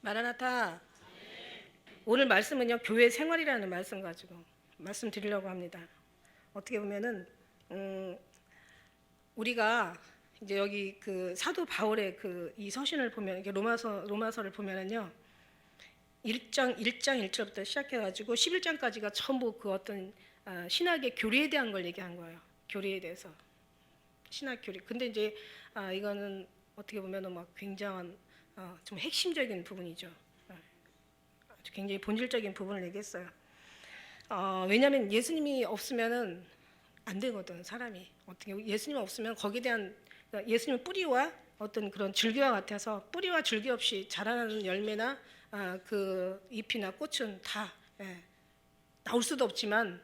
마라나타. 오늘 말씀은요, 교회 생활이라는 말씀 가지고 말씀드리려고 합니다. 어떻게 보면은 우리가 이제 여기 그 사도 바울의 그 이 서신을 보면, 이게 로마서를 보면은요, 1장 1절부터 시작해 가지고 11장까지가 전부 그 어떤 신학의 교리에 대한 걸 얘기한 거예요. 교리에 대해서. 신학 교리. 근데 이제 이거는 어떻게 보면은 막 굉장한 좀 핵심적인 부분이죠. 아주 굉장히 본질적인 부분을 얘기했어요. 왜냐하면 예수님이 없으면은 안 되거든, 사람이. 어떻게 예수님 없으면 거기에 대한, 그러니까 예수님은 뿌리와 어떤 그런 줄기와 같아서 뿌리와 줄기 없이 자라나는 열매나 그 잎이나 꽃은 다 나올 수도 없지만,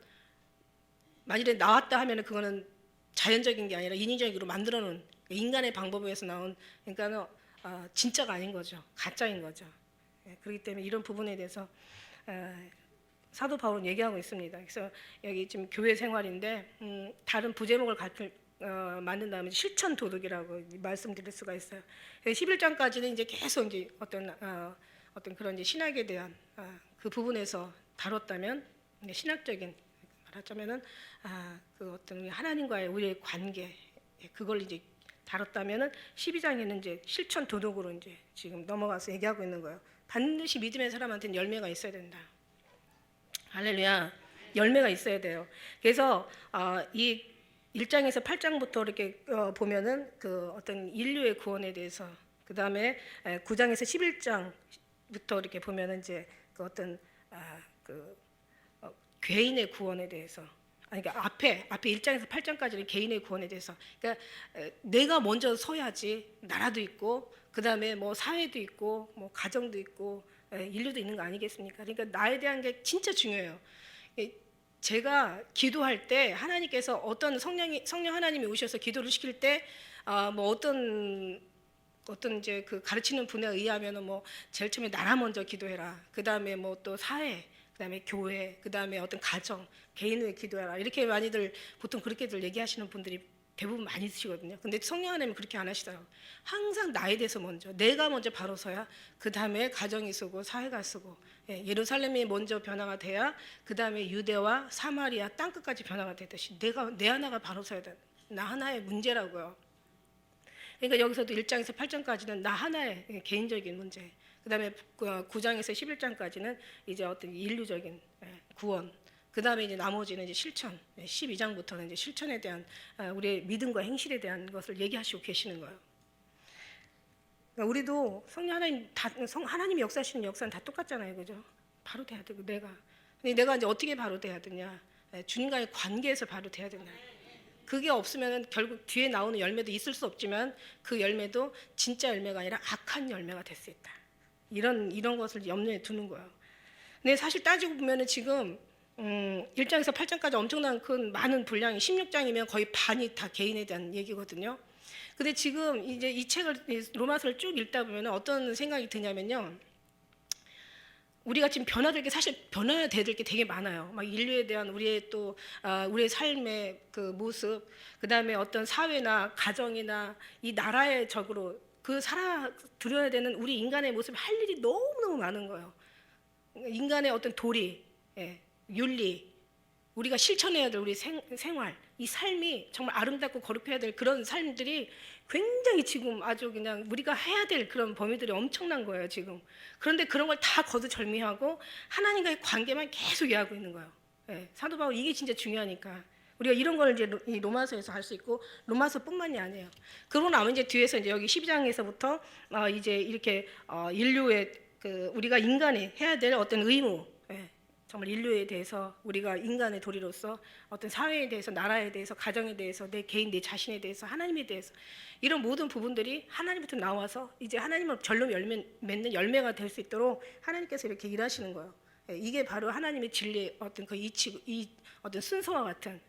만일에 나왔다 하면은 그거는 자연적인 게 아니라 인위적으로 만들어 놓은 인간의 방법에 의해서 나온, 그러니까 진짜가 아닌 거죠. 가짜인 거죠. 그렇기 때문에 이런 부분에 대해서 사도 바울은 얘기하고 있습니다. 그래서 여기 지금 교회 생활인데 다른 부제목을 만든 다음에 실천 도덕이라고 말씀드릴 수가 있어요. 11장까지는 이제 계속 이제 어떤 그런 이제 신학에 대한 그 부분에서 다뤘다면, 신학적인 말하자면은 그 어떤 하나님과의 우리의 관계, 그걸 이제 다뤘다면은 12장에는 이제 실천 도덕으로 이제 지금 넘어가서 얘기하고 있는 거예요. 반드시 믿음의 사람한테는 열매가 있어야 된다. 할렐루야. 열매가 있어야 돼요. 그래서 이 1장에서 8장부터 이렇게 보면은 그 어떤 인류의 구원에 대해서, 그 다음에 9장에서 11장부터 이렇게 보면은 이제 그 어떤 개인의 구원에 대해서, 그러니까 앞에 1장에서 8장까지는 개인의 구원에 대해서, 그러니까 내가 먼저 서야지. 나라도 있고, 그 다음에 뭐 사회도 있고, 뭐 가정도 있고, 인류도 있는 거 아니겠습니까? 그러니까 나에 대한 게 진짜 중요해요. 제가 기도할 때 하나님께서 어떤 성령 하나님이 오셔서 기도를 시킬 때 뭐 어떤 이제 그 가르치는 분에 의하면은 뭐 제일 처음에 나라 먼저 기도해라. 그 다음에 뭐 또 사회, 그 다음에 교회, 그 다음에 어떤 가정, 개인을 기도해라. 이렇게 많이들 보통 그렇게들 얘기하시는 분들이 대부분 많이 있으시거든요. 근데 성령 하나님은 그렇게 안 하시더라고요. 항상 나에 대해서 먼저, 내가 먼저 바로 서야 그 다음에 가정이 서고 사회가 서고, 예루살렘이 먼저 변화가 돼야 그 다음에 유대와 사마리아 땅끝까지 변화가 되듯이 내 하나가 바로 서야 돼. 나 하나의 문제라고요. 그러니까 여기서도 1장에서 8장까지는 나 하나의 개인적인 문제, 그 다음에 9장에서 11장까지는 이제 어떤 인류적인 구원, 그 다음에 이제 나머지는 이제 실천, 12장부터는 이제 실천에 대한 우리의 믿음과 행실에 대한 것을 얘기하시고 계시는 거예요. 그러니까 우리도 성령 하나님, 하나님이 역사하시는 역사는 다 똑같잖아요, 그죠? 바로 돼야 되고 근데 내가 이제 어떻게 바로 돼야 되냐? 주님과의 관계에서 바로 돼야 된다. 그게 없으면 결국 뒤에 나오는 열매도 있을 수 없지만 그 열매도 진짜 열매가 아니라 악한 열매가 될 수 있다. 이런 것을 염려에 두는 거예요. 근데 사실 따지고 보면은 지금 1장에서 8장까지 엄청난 큰 많은 분량이, 16장이면 거의 반이 다 개인에 대한 얘기거든요. 근데 지금 이제 이 책을, 로마서를 쭉 읽다 보면 어떤 생각이 드냐면요, 우리가 지금 변화될 게, 사실 변화해야 될 게 되게 많아요. 막 인류에 대한 우리의 또 우리의 삶의 그 모습, 그 다음에 어떤 사회나 가정이나 이 나라의 적으로 그 살아들여야 되는 우리 인간의 모습, 할 일이 너무너무 많은 거예요. 인간의 어떤 도리, 윤리, 우리가 실천해야 될 우리 생활, 이 삶이 정말 아름답고 거룩해야 될 그런 삶들이 굉장히 지금 아주 그냥 우리가 해야 될 그런 범위들이 엄청난 거예요, 지금. 그런데 그런 걸 다 거두절미하고 하나님과의 관계만 계속 이해하고 있는 거예요. 사도 바울, 이게 진짜 중요하니까. 우리가 이런 걸 이제 이 로마서에서 할 수 있고, 로마서뿐만이 아니에요. 그러고 나면 이제 뒤에서 이제 여기 12장에서부터 이제 이렇게 인류의 그 우리가 인간이 해야 될 어떤 의무, 정말 인류에 대해서, 우리가 인간의 도리로서 어떤 사회에 대해서, 나라에 대해서, 가정에 대해서, 내 개인, 내 자신에 대해서, 하나님에 대해서, 이런 모든 부분들이 하나님부터 나와서 이제 하나님을 절로 맺는 열매가 될 수 있도록 하나님께서 이렇게 일하시는 거예요. 이게 바로 하나님의 진리의 어떤 그 이 어떤 순서와 같은,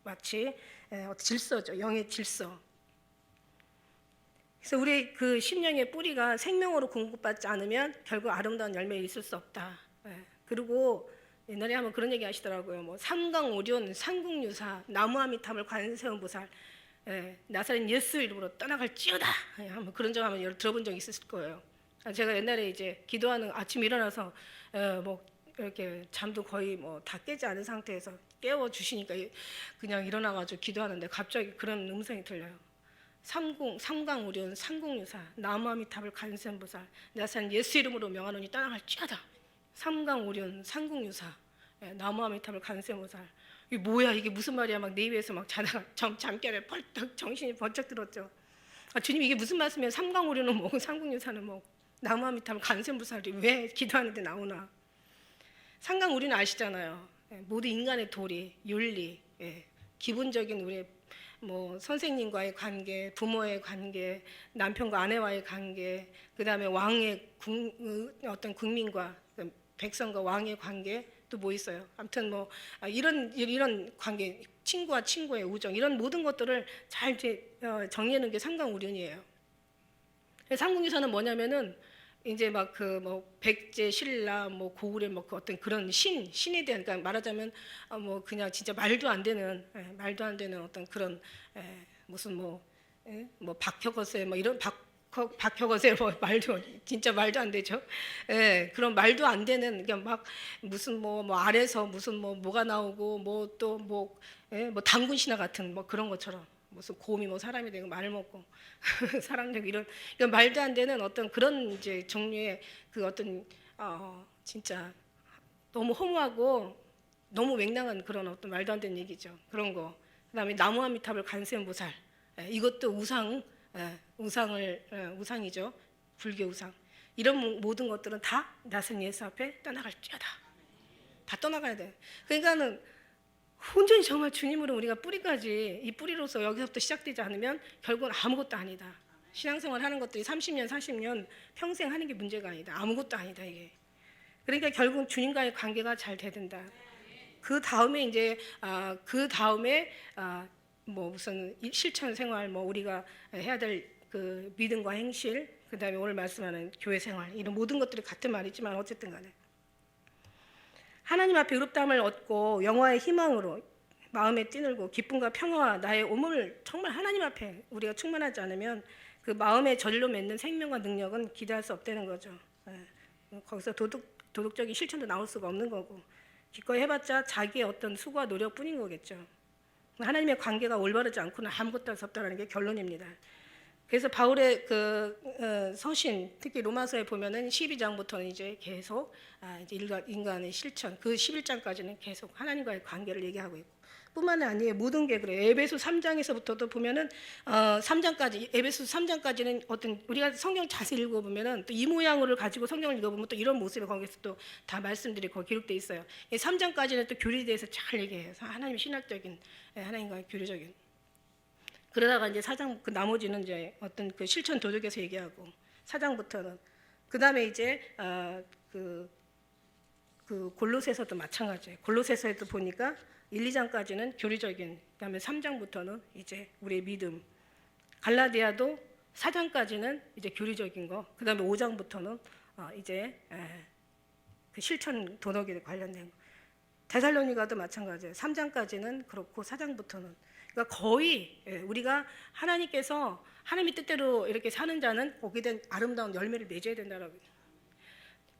마치 어떤 질서죠. 영의 질서. 그래서 우리 그 심령의 뿌리가 생명으로 공급받지 않으면 결국 아름다운 열매 있을 수 없다. 그리고 옛날에 한번 그런 얘기 하시더라고요. 뭐 삼강오륜, 삼국유사, 나무아미탐을 관세음보살, 나사렛 예수 이름으로 떠나갈지어다. 한번 그런 적 한번 들어본 적 있으실 거예요. 제가 옛날에 이제 기도하는 아침 일어나서 뭐 이렇게 잠도 거의 뭐 다 깨지 않은 상태에서 깨워 주시니까 그냥 일어나가지고 기도하는데 갑자기 그런 음성이 들려요. 삼강우륜 상공유사 나무아미탑을 간센보살 나산 예수 이름으로 명하노니 떠나갈지어다. 삼강우륜 상공유사 나무아미탑을 간센보살. 이게 뭐야, 이게 무슨 말이야? 막 내 입에서 막 자다가 잠결에 벌떡 정신이 번쩍 들었죠. 주님, 이게 무슨 말씀이에요? 삼강우륜은 뭐고 상공유사는 뭐고 나무아미탑을 간센보살이 왜 기도하는데 나오나? 삼강우륜은 아시잖아요. 모두 인간의 도리, 윤리, 기본적인 우리 뭐 선생님과의 관계, 부모의 관계, 남편과 아내와의 관계, 그 다음에 왕의 어떤 국민과 백성과 왕의 관계, 또 뭐 있어요? 아무튼 뭐 이런 관계, 친구와 친구의 우정, 이런 모든 것들을 잘 정리하는 게 삼강우륜이에요. 삼국유사는 뭐냐면은 이제 막 그 뭐 백제, 신라, 뭐 고구려 뭐 그 어떤 그런 신에 대한, 그러니까 말하자면 뭐 그냥 진짜 말도 안 되는 어떤 그런 무슨 뭐 박혀거세 뭐 이런 박혀거세 뭐 말도 진짜 말도 안 되죠. 그런 말도 안 되는, 그냥 막 무슨 뭐 아래서 무슨 뭐가 나오고 뭐 또 뭐 당군 신화 같은 뭐 그런 것처럼 무슨 곰이 뭐 사람이 되고 말을 먹고 사람되고 이런 말도 안 되는 어떤 그런 이제 종류의 그 어떤 진짜 너무 허무하고 너무 맹랑한 그런 어떤 말도 안 되는 얘기죠. 그런 거. 그다음에 나무아미탑을 간센보살, 이것도 우상이죠. 불교 우상. 이런 모든 것들은 다 나선 예수 앞에 떠나갈지어다. 다 떠나가야 돼. 그러니까는 온전히 정말 주님으로 우리가 뿌리까지, 이 뿌리로서 여기서부터 시작되지 않으면 결국은 아무것도 아니다. 신앙생활 하는 것들이 30년, 40년 평생 하는 게 문제가 아니다. 아무것도 아니다 이게. 그러니까 결국 주님과의 관계가 잘 돼야 된다. 그 다음에 이제 뭐 무슨 실천 생활, 뭐 우리가 해야 될 그 믿음과 행실, 그 다음에 오늘 말씀하는 교회 생활, 이런 모든 것들이 같은 말이지만 어쨌든 간에 하나님 앞에 의롭다함을 얻고 영화의 희망으로 마음에 뛰놀고 기쁨과 평화와 나의 온몸을 정말 하나님 앞에 우리가 충만하지 않으면 그 마음의 절로 맺는 생명과 능력은 기대할 수 없다는 거죠. 거기서 도덕적인 실천도 나올 수가 없는 거고, 기꺼이 해봤자 자기의 어떤 수고와 노력뿐인 거겠죠. 하나님의 관계가 올바르지 않고는 아무것도 할 수 없다는 게 결론입니다. 그래서 바울의 그 서신, 특히 로마서에 보면은 12장부터는 이제 계속 이제 인간의 실천, 그 11장까지는 계속 하나님과의 관계를 얘기하고 있고, 뿐만 아니에요. 모든 게 그래요. 에베소 3장에서부터도 보면은 3장까지, 에베소 3장까지는 어떤 우리가 성경 자세히 읽어보면은 또 이 모양으로 가지고 성경을 읽어보면 또 이런 모습이 거기서 또 다 말씀들이 거기 기록돼 있어요. 3장까지는 또 교리에 대해서 잘 얘기해요. 하나님 신학적인, 하나님과의 교리적인. 그러다가 이제 4장 그 나머지는 이제 어떤 그 실천 도덕에서 얘기하고, 4장부터는 그 다음에 이제 그 골로새서도 마찬가지예요. 골로새서에도 보니까 1, 2장까지는 교리적인, 그다음에 3장부터는 이제 우리의 믿음. 갈라디아도 4장까지는 이제 교리적인 거, 그다음에 5장부터는 이제 그 실천 도덕에 관련된 거. 데살로니가도 마찬가지예요. 3장까지는 그렇고 4장부터는, 그러니까 거의 우리가 하나님께서 하나님의 뜻대로 이렇게 사는 자는 거기에 대한 아름다운 열매를 맺어야 된다라고.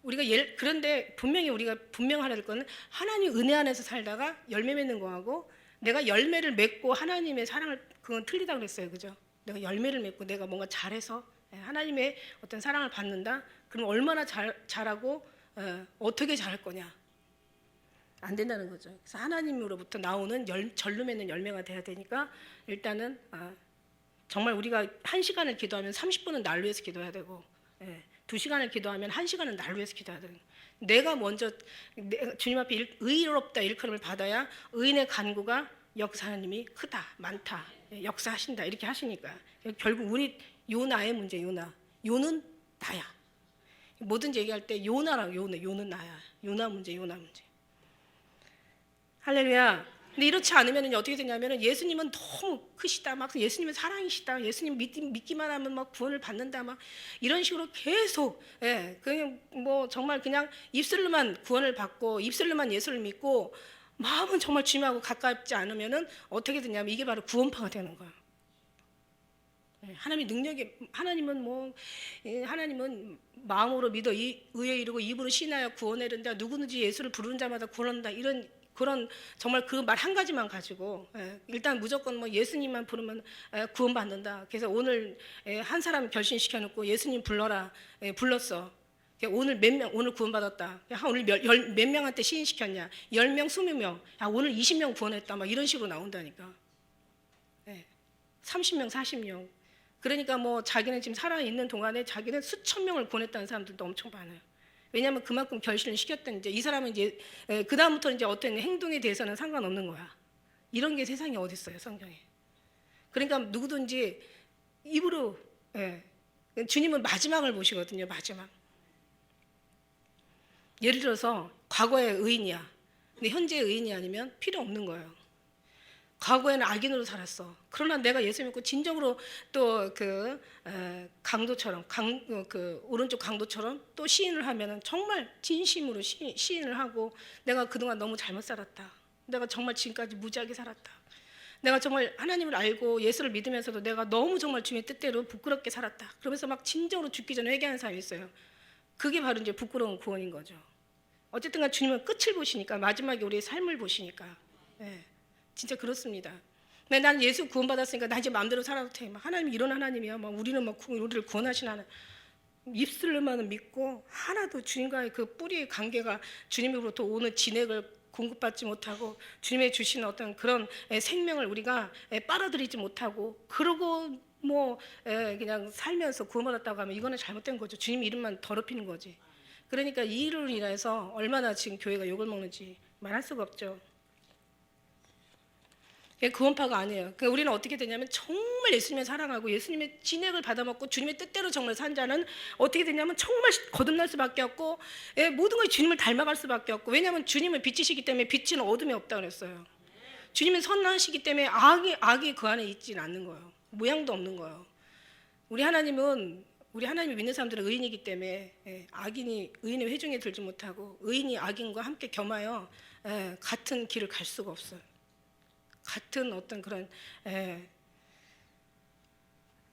우리가 그런데 분명히 우리가 분명해야 될 거는 하나님 은혜 안에서 살다가 열매 맺는 거하고, 내가 열매를 맺고 하나님의 사랑을, 그건 틀리다고 그랬어요. 그죠? 내가 열매를 맺고 내가 뭔가 잘해서 하나님의 어떤 사랑을 받는다? 그럼 얼마나 잘하고 어떻게 잘할 거냐? 안 된다는 거죠. 그래서 하나님으로부터 나오는 절로 맺는 열매가 돼야 되니까 일단은 정말 우리가 1시간을 기도하면 30분은 날 위해서 기도해야 되고, 2시간을 기도하면 1시간은 날 위해서 기도해야 되고, 내가 먼저 주님 앞에 의롭다 일컬음을 받아야 의인의 간구가 역사하님이 크다, 많다, 역사하신다 이렇게 하시니까 결국 우리 요나의 문제, 요는 나야. 뭐든지 얘기할 때 요나랑 요는 나야. 요나 문제. 할렐루야. 근데 이렇지 않으면 어떻게 되냐면 예수님은 너무 크시다, 막 예수님은 사랑이시다, 예수님 믿기만 하면 막 구원을 받는다, 막 이런 식으로 계속 그냥 뭐 정말 그냥 입술로만 구원을 받고 입술로만 예수를 믿고 마음은 정말 주님하고 가깝지 않으면은 어떻게 되냐면 이게 바로 구원파가 되는 거야. 하나님의 능력이 하나님은 하나님은 마음으로 믿어 의에 이르고 입으로 신하여 구원에 이른다. 누구든지 예수를 부르는 자마다 구원한다. 이런 그런 정말 그 말 한 가지만 가지고 일단 무조건 뭐 예수님만 부르면 구원받는다. 그래서 오늘 한 사람 결심시켜 놓고 예수님 불러라. 불렀어. 오늘 몇 명 오늘 구원받았다. 오늘 몇 명한테 시인시켰냐? 10명, 20명. 오늘 20명 구원했다. 막 이런 식으로 나온다니까. 30명, 40명. 그러니까 뭐 자기는 지금 살아있는 동안에 자기는 수천 명을 구원했다는 사람들도 엄청 많아요. 왜냐하면 그만큼 결심을 시켰던 이제 이 사람은 이제 그 다음부터 이제 어떤 행동에 대해서는 상관없는 거야. 이런 게 세상에 어디 있어요, 성경에. 그러니까 누구든지 입으로 주님은 마지막을 보시거든요, 마지막. 예를 들어서 과거의 의인이야. 근데 현재의 의인이 아니면 필요 없는 거예요. 과거에는 악인으로 살았어. 그러나 내가 예수 믿고 진정으로 또 그 강도처럼 그 오른쪽 강도처럼 또 시인을 하면은 정말 진심으로 시인을 하고 내가 그동안 너무 잘못 살았다. 내가 정말 지금까지 무지하게 살았다. 내가 정말 하나님을 알고 예수를 믿으면서도 내가 너무 정말 주님의 뜻대로 부끄럽게 살았다. 그러면서 막 진정으로 죽기 전에 회개하는 사람이 있어요. 그게 바로 이제 부끄러운 구원인 거죠. 어쨌든 간 주님은 끝을 보시니까 마지막에 우리의 삶을 보시니까 진짜 그렇습니다. 근데 난 예수 구원받았으니까 나 이제 마음대로 살아도 돼. 막 하나님 이런 하나님이야. 막 우리는 막 우리를 구원하신 하나님. 입술로만 믿고 하나도 주님과의 그 뿌리의 관계가 주님으로부터 오는 진액을 공급받지 못하고 주님의 주시는 어떤 그런 생명을 우리가 빨아들이지 못하고 그러고 뭐 그냥 살면서 구원받았다고 하면 이거는 잘못된 거죠. 주님 이름만 더럽히는 거지. 그러니까 이 일로 인해서 얼마나 지금 교회가 욕을 먹는지 말할 수가 없죠. 구원파가 아니에요. 그러니까 우리는 어떻게 되냐면 정말 예수님을 사랑하고 예수님의 진액을 받아먹고 주님의 뜻대로 정말 산 자는 어떻게 되냐면 정말 거듭날 수밖에 없고 모든 것이 주님을 닮아갈 수밖에 없고 왜냐하면 주님은 빛이시기 때문에 빛은 어둠이 없다고 그랬어요. 주님은 선하시기 때문에 악이 그 안에 있지는 않는 거예요. 모양도 없는 거예요. 우리 하나님을 믿는 사람들은 의인이기 때문에 악인이 의인의 회중에 들지 못하고 의인이 악인과 함께 겸하여 같은 길을 갈 수가 없어요. 같은 어떤 그런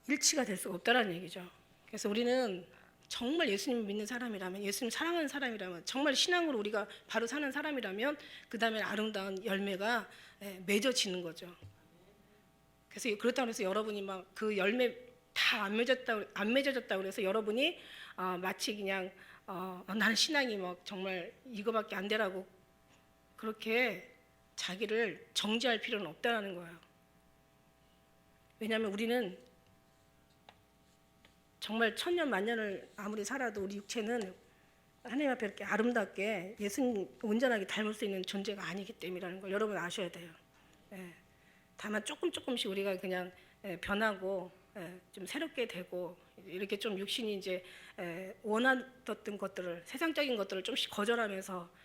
일치가 될 수가 없다라는 얘기죠. 그래서 우리는 정말 예수님을 믿는 사람이라면 예수님 사랑하는 사람이라면 정말 신앙으로 우리가 바로 사는 사람이라면 그 다음에 아름다운 열매가 맺어지는 거죠. 그래서 그렇다고 해서 여러분이 막 그 열매 다 안 맺어졌다고 그래서 여러분이 마치 그냥 나는 신앙이 막 정말 이거밖에 안 되라고 그렇게 자기를 정지할 필요는 없다는 거예요. 왜냐하면 우리는 정말 천년 만년을 아무리 살아도 우리 육체는 하나님 앞에 이렇게 아름답게 예수님 온전하게 닮을 수 있는 존재가 아니기 때문이라는 걸 여러분 아셔야 돼요. 다만 조금씩 우리가 그냥 변하고 좀 새롭게 되고 이렇게 좀 육신이 이제 원하던 것들을 세상적인 것들을 좀씩 거절하면서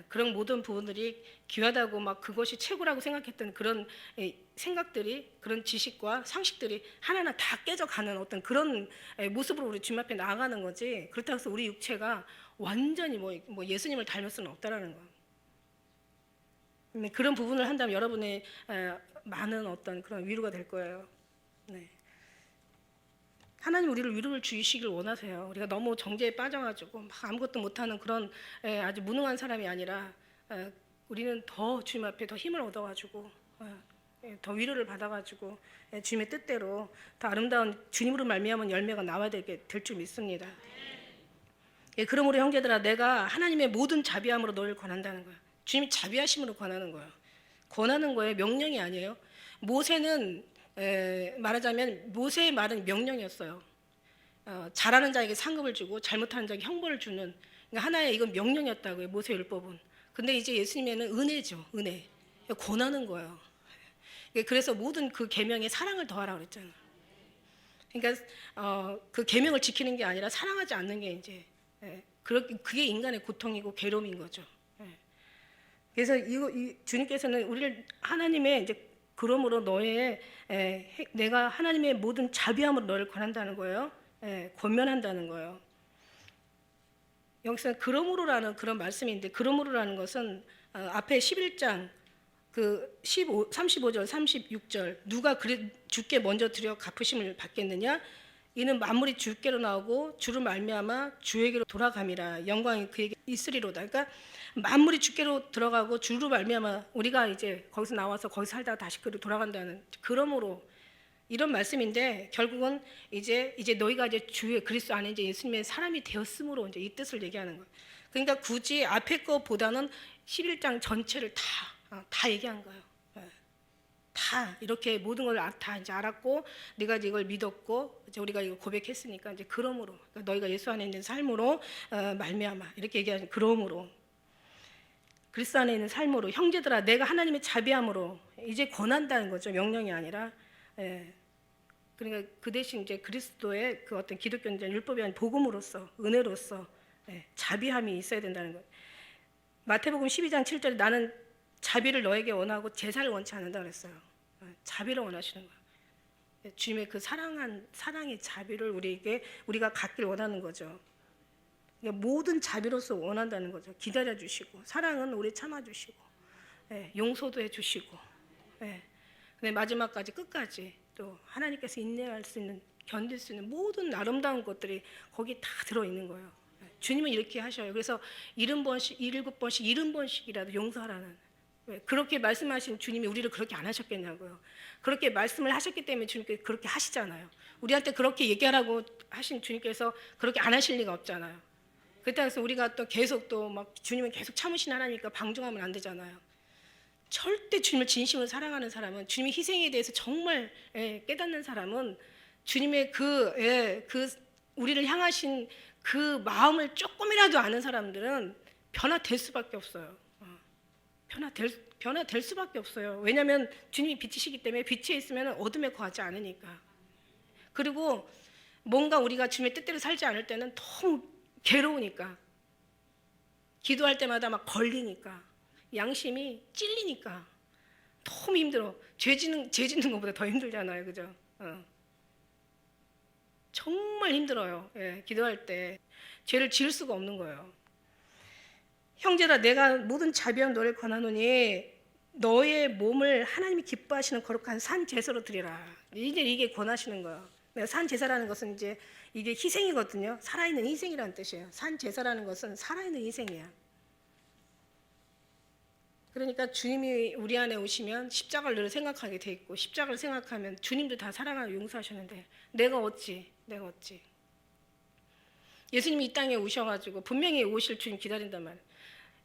그런 모든 부분들이 귀하다고 막 그것이 최고라고 생각했던 그런 생각들이 그런 지식과 상식들이 하나하나 다 깨져가는 어떤 그런 모습으로 우리 주님 앞에 나아가는 거지. 그렇다고 해서 우리 육체가 완전히 뭐 예수님을 닮을 수는 없다라는 거. 그런 부분을 한다면 여러분의 많은 어떤 그런 위로가 될 거예요. 네. 하나님 우리를 위로를 주시길 원하세요. 우리가 너무 정죄에 빠져가지고 막 아무것도 못하는 그런 아주 무능한 사람이 아니라 우리는 더 주님 앞에 더 힘을 얻어가지고 더 위로를 받아가지고 주님의 뜻대로 더 아름다운 주님으로 말미암은 열매가 나와야 될 줄 믿습니다. 그러므로 형제들아 내가 하나님의 모든 자비함으로 너를 권한다는 거야. 주님이 자비하심으로 권하는 거예요. 권하는 거예요. 명령이 아니에요. 모세는 말하자면 모세의 말은 명령이었어요. 잘하는 자에게 상급을 주고 잘못하는 자에게 형벌을 주는 그러니까 하나의 이건 명령이었다고요. 모세 율법은. 근데 이제 예수님에는 은혜죠. 은혜. 권하는 거예요. 그래서 모든 그 계명에 사랑을 더하라고 그랬잖아요. 그러니까 그 계명을 지키는 게 아니라 사랑하지 않는 게 이제 그게 인간의 고통이고 괴로움인 거죠. 그래서 주님께서는 우리를 하나님의 이제 그러므로 내가 하나님의 모든 자비함으로 너를 권한다는 거예요. 권면한다는 거예요. 여기서 그러므로라는 그런 말씀인데 그러므로라는 것은 앞에 11장 그 35절 36절 누가 그래 주께 먼저 드려 갚으심을 받겠느냐 이는 만물이 주께로 나오고 주로 말미암아 주에게로 돌아감이라 영광이 그에게 있으리로다. 그러니까 만물이 주께로 들어가고 주로 말미암아 우리가 이제 거기서 나와서 거기 살다가 다시 그로 돌아간다는 그러므로 이런 말씀인데 결국은 이제 너희가 이제 주의 그리스도 안에 이제 예수님의 사람이 되었으므로 이제 이 뜻을 얘기하는 거예요. 그러니까 굳이 앞에 거보다는 11장 전체를 다 얘기한 거예요. 다 이렇게 모든 걸 다 이제 알았고 네가 이걸 믿었고 이제 우리가 이거 고백했으니까 이제 그러므로 그러니까 너희가 예수 안에 있는 삶으로 말미암아 이렇게 얘기하는 그러므로 그리스도 안에 있는 삶으로 형제들아 내가 하나님의 자비함으로 이제 권한다는 거죠. 명령이 아니라 그러니까 그 대신 이제 그리스도의 그 어떤 기독교는 율법이 아닌 복음으로서 은혜로서 자비함이 있어야 된다는 거예요. 마태복음 12장 7절에 나는 자비를 너에게 원하고 제사를 원치 않는다 그랬어요. 자비를 원하시는 거예요. 주님의 그 사랑의 자비를 우리가 갖길 원하는 거죠. 그러니까 모든 자비로서 원한다는 거죠. 기다려 주시고 사랑은 오래 참아 주시고 용서도 해 주시고 근데 마지막까지 끝까지 또 하나님께서 인내할 수 있는 견딜 수 있는 모든 아름다운 것들이 거기 다 들어 있는 거예요. 주님은 이렇게 하셔요. 그래서 70번씩 70번씩이라도 용서하라는 그렇게 말씀하신 주님이 우리를 그렇게 안 하셨겠냐고요. 그렇게 말씀을 하셨기 때문에 주님께서 그렇게 하시잖아요. 우리한테 그렇게 얘기하라고 하신 주님께서 그렇게 안 하실 리가 없잖아요. 그래서 우리가 또 계속 또 막 주님은 계속 참으신 하나니까 방종하면 안 되잖아요. 절대 주님을 진심으로 사랑하는 사람은 주님의 희생에 대해서 정말 깨닫는 사람은 주님의 그 우리를 향하신 그 마음을 조금이라도 아는 사람들은 변화될 수밖에 없어요. 변화될 수밖에 없어요. 왜냐하면 주님이 빛이시기 때문에 빛에 있으면 어둠에 거하지 않으니까. 그리고 뭔가 우리가 주님의 뜻대로 살지 않을 때는 너무 괴로우니까 기도할 때마다 막 걸리니까 양심이 찔리니까 너무 힘들어. 죄 짓는 것보다 더 힘들잖아요. 그죠? 정말 힘들어요. 기도할 때 죄를 지을 수가 없는 거예요. 형제라 내가 모든 자비함 너를 권하노니 너의 몸을 하나님이 기뻐하시는 거룩한 산 제사로 드리라. 이제 이게 권하시는 거예요. 산 제사라는 것은 이제 이게 희생이거든요. 살아있는 희생이라는 뜻이에요. 산 제사라는 것은 살아있는 희생이야. 그러니까 주님이 우리 안에 오시면 십자가를 늘 생각하게 돼 있고 십자가를 생각하면 주님도 다 사랑하고 용서하셨는데 내가 어찌 예수님이 이 땅에 오셔가지고 분명히 오실 주님 기다린단 말이에요.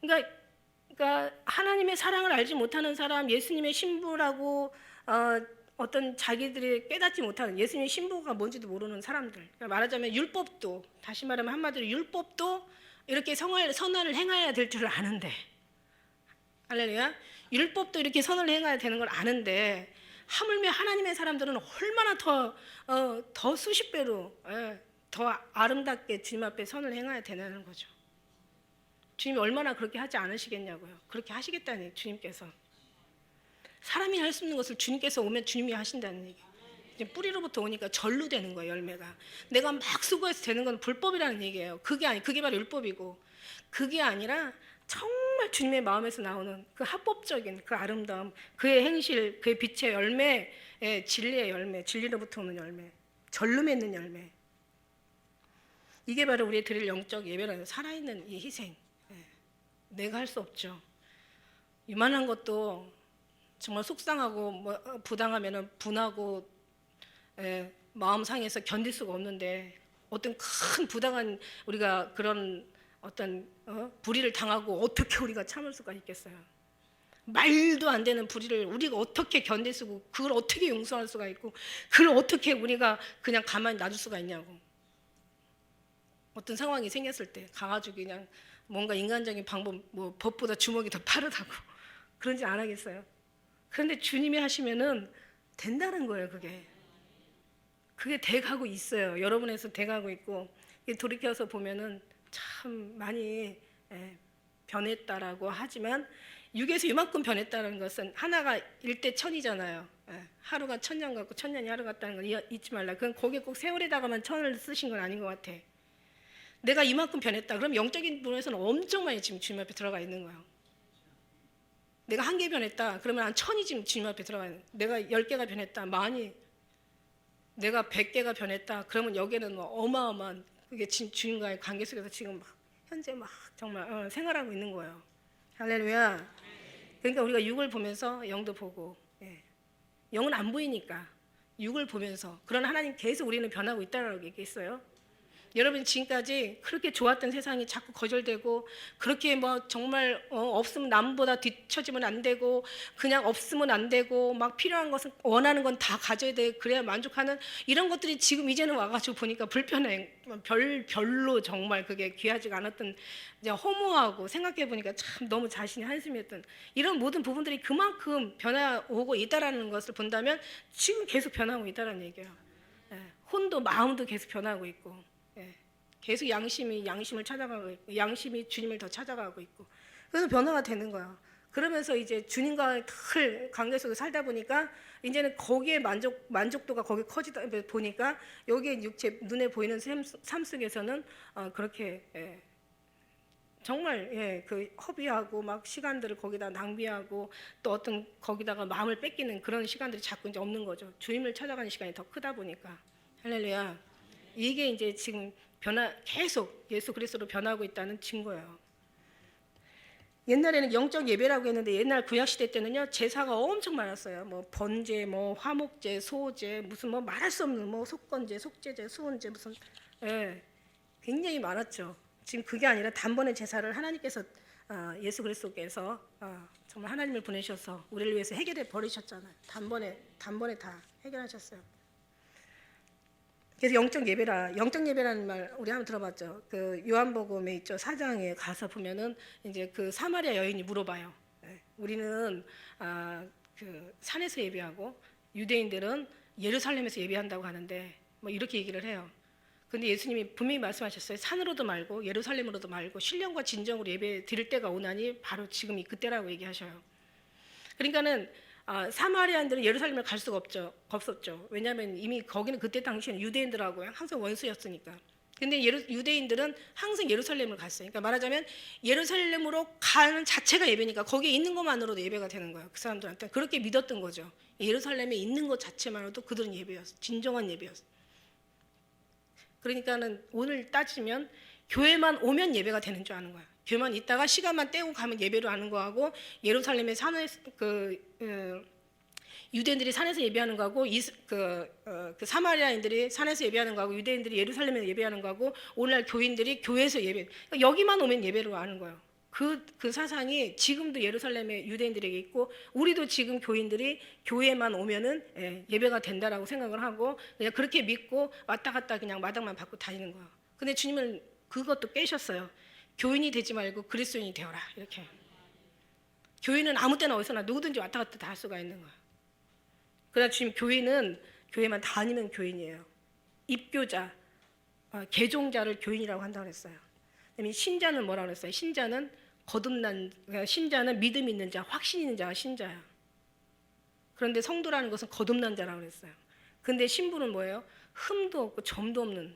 그러니까 하나님의 사랑을 알지 못하는 사람, 예수님의 신부라고 어떤 자기들이 깨닫지 못하는 예수님의 신부가 뭔지도 모르는 사람들. 그러니까 말하자면 율법도 다시 말하면 한마디로 율법도 이렇게 선을 행해야 될 줄 아는데, 할렐루야. 율법도 이렇게 선을 행해야 되는 걸 아는데 하물며 하나님의 사람들은 얼마나 더 수십 배로 더 아름답게 주님 앞에 선을 행해야 되는 거죠. 주님이 얼마나 그렇게 하지 않으시겠냐고요. 그렇게 하시겠다니 주님께서. 사람이 할 수 있는 것을 주님께서 오면 주님이 하신다는 얘기예요. 이제 뿌리로부터 오니까 절로 되는 거예요. 열매가. 내가 막 수고해서 되는 건 불법이라는 얘기예요. 그게 바로 율법이고 그게 아니라 정말 주님의 마음에서 나오는 그 합법적인 그 아름다움, 그의 행실, 그의 빛의 열매, 진리의 열매, 진리로부터 오는 열매, 절로 맺는 열매. 이게 바로 우리의 드릴 영적 예배라는 살아있는 이 희생. 내가 할 수 없죠. 이만한 것도 정말 속상하고 부당하면 분하고 마음 상해서 견딜 수가 없는데 어떤 큰 부당한 우리가 그런 어떤 불의를 당하고 어떻게 우리가 참을 수가 있겠어요? 말도 안 되는 불의를 우리가 어떻게 견딜 수고 그걸 어떻게 용서할 수가 있고 그걸 어떻게 우리가 그냥 가만히 놔둘 수가 있냐고. 어떤 상황이 생겼을 때 가가지고 그냥 뭔가 인간적인 방법, 법보다 주먹이 더 빠르다고 그런지 안 하겠어요? 그런데 주님이 하시면은 된다는 거예요. 그게 돼가고 있어요. 여러분에서 돼가고 있고 돌이켜서 보면은 참 많이 변했다라고 하지만 육에서 이만큼 변했다는 것은 하나가 1대 1000이잖아요. 하루가 1000년 같고 1000년이 하루 같다는 걸 잊지 말라. 그건 거기에 꼭 세월에다가만 1000을 쓰신 건 아닌 것 같아. 내가 이만큼 변했다. 그럼 영적인 부분에서는 엄청 많이 지금 주님 앞에 들어가 있는 거예요. 내가 한 개 변했다. 그러면 한 1000이 지금 주님 앞에 들어가는. 내가 10개가 변했다. 만이. 내가 100개가 변했다. 그러면 여기는 뭐 어마어마한 그게 주님과의 관계 속에서 지금 막 현재 막 정말 생활하고 있는 거예요. 할렐루야. 그러니까 우리가 육을 보면서 영도 보고, 예. 영은 안 보이니까 육을 보면서 그런 하나님 계속 우리는 변하고 있다라고 얘기했어요. 여러분 지금까지 그렇게 좋았던 세상이 자꾸 거절되고 그렇게 뭐 정말 없으면 남보다 뒤처지면 안 되고 그냥 없으면 안 되고 막 필요한 것은 원하는 건 다 가져야 돼 그래야 만족하는 이런 것들이 지금 이제는 와가지고 보니까 불편해. 별로 정말 그게 귀하지가 않았던 이제 허무하고 생각해 보니까 참 너무 자신이 한숨이었던 이런 모든 부분들이 그만큼 변화오고 있다라는 것을 본다면 지금 계속 변하고 있다라는 얘기예요. 예, 혼도 마음도 계속 변하고 있고. 예, 계속 양심을 찾아가고 있고, 양심이 주님을 더 찾아가고 있고, 그래서 변화가 되는 거야. 그러면서 이제 주님과 늘 관계 속에 살다 보니까 이제는 거기에 만족도가 거기 커지다 보니까 여기에 육체 눈에 보이는 삶 속에서는 그렇게 정말 그 허비하고 막 시간들을 거기다 낭비하고 또 어떤 거기다가 마음을 뺏기는 그런 시간들이 자꾸 이제 없는 거죠. 주님을 찾아가는 시간이 더 크다 보니까. 할렐루야. 이게 이제 지금 계속 예수 그리스도로 변하고 있다는 증거예요. 옛날에는 영적 예배라고 했는데 옛날 구약 시대 때는요 제사가 엄청 많았어요. 뭐 번제, 뭐 화목제, 소제, 무슨 뭐 말할 수 없는 뭐 속건제, 속죄제, 수은제 무슨 굉장히 많았죠. 지금 그게 아니라 단번에 제사를 하나님께서 예수 그리스도께서 정말 하나님을 보내셔서 우리를 위해서 해결해 버리셨잖아요. 단번에 다 해결하셨어요. 그래서 영적 예배라는 말 우리 한번 들어봤죠. 그 요한복음에 있죠. 4장에 가서 보면은 이제 그 사마리아 여인이 물어봐요. 우리는 그 산에서 예배하고 유대인들은 예루살렘에서 예배한다고 하는데 뭐 이렇게 얘기를 해요. 근데 예수님이 분명히 말씀하셨어요. 산으로도 말고 예루살렘으로도 말고 신령과 진정으로 예배 드릴 때가 오나니 바로 지금이 그때라고 얘기하셔요. 그러니까는 사마리아인들은 예루살렘을 갈 수가 없었죠. 왜냐하면 이미 거기는 그때 당시에는 유대인들하고 항상 원수였으니까. 근데 유대인들은 항상 예루살렘을 갔어요. 그러니까 말하자면 예루살렘으로 가는 자체가 예배니까 거기에 있는 것만으로도 예배가 되는 거예요. 그 사람들한테 그렇게 믿었던 거죠. 예루살렘에 있는 것 자체만으로도 그들은 예배였어. 진정한 예배였어. 그러니까는 오늘 따지면 교회만 오면 예배가 되는 줄 아는 거야. 교회만 있다가 시간만 떼고 가면 예배로 하는 거하고 예루살렘의 산에 유대인들이 산에서 예배하는 거하고 그 사마리아인들이 산에서 예배하는 거하고 유대인들이 예루살렘에서 예배하는 거하고 오늘날 교인들이 교회에서 예배. 그러니까 여기만 오면 예배로 하는 거예요. 그 사상이 지금도 예루살렘의 유대인들에게 있고 우리도 지금 교인들이 교회만 오면은 예배가 된다라고 생각을 하고 그냥 그렇게 믿고 왔다 갔다 그냥 마당만 받고 다니는 거예요. 근데 주님은 그것도 깨셨어요. 교인이 되지 말고 그리스도인이 되어라 이렇게. 교인은 아무 때나 어디서나 누구든지 왔다 갔다 다 할 수가 있는 거예요. 그러나 지금 교회만 다니는 교인이에요. 입교자, 개종자를 교인이라고 한다고 했어요. 그다음에 신자는 뭐라고 했어요? 신자는 신자는 믿음 있는 자, 확신 있는 자가 신자야. 그런데 성도라는 것은 거듭난 자라고 그랬어요. 근데 신부는 뭐예요? 흠도 없고 점도 없는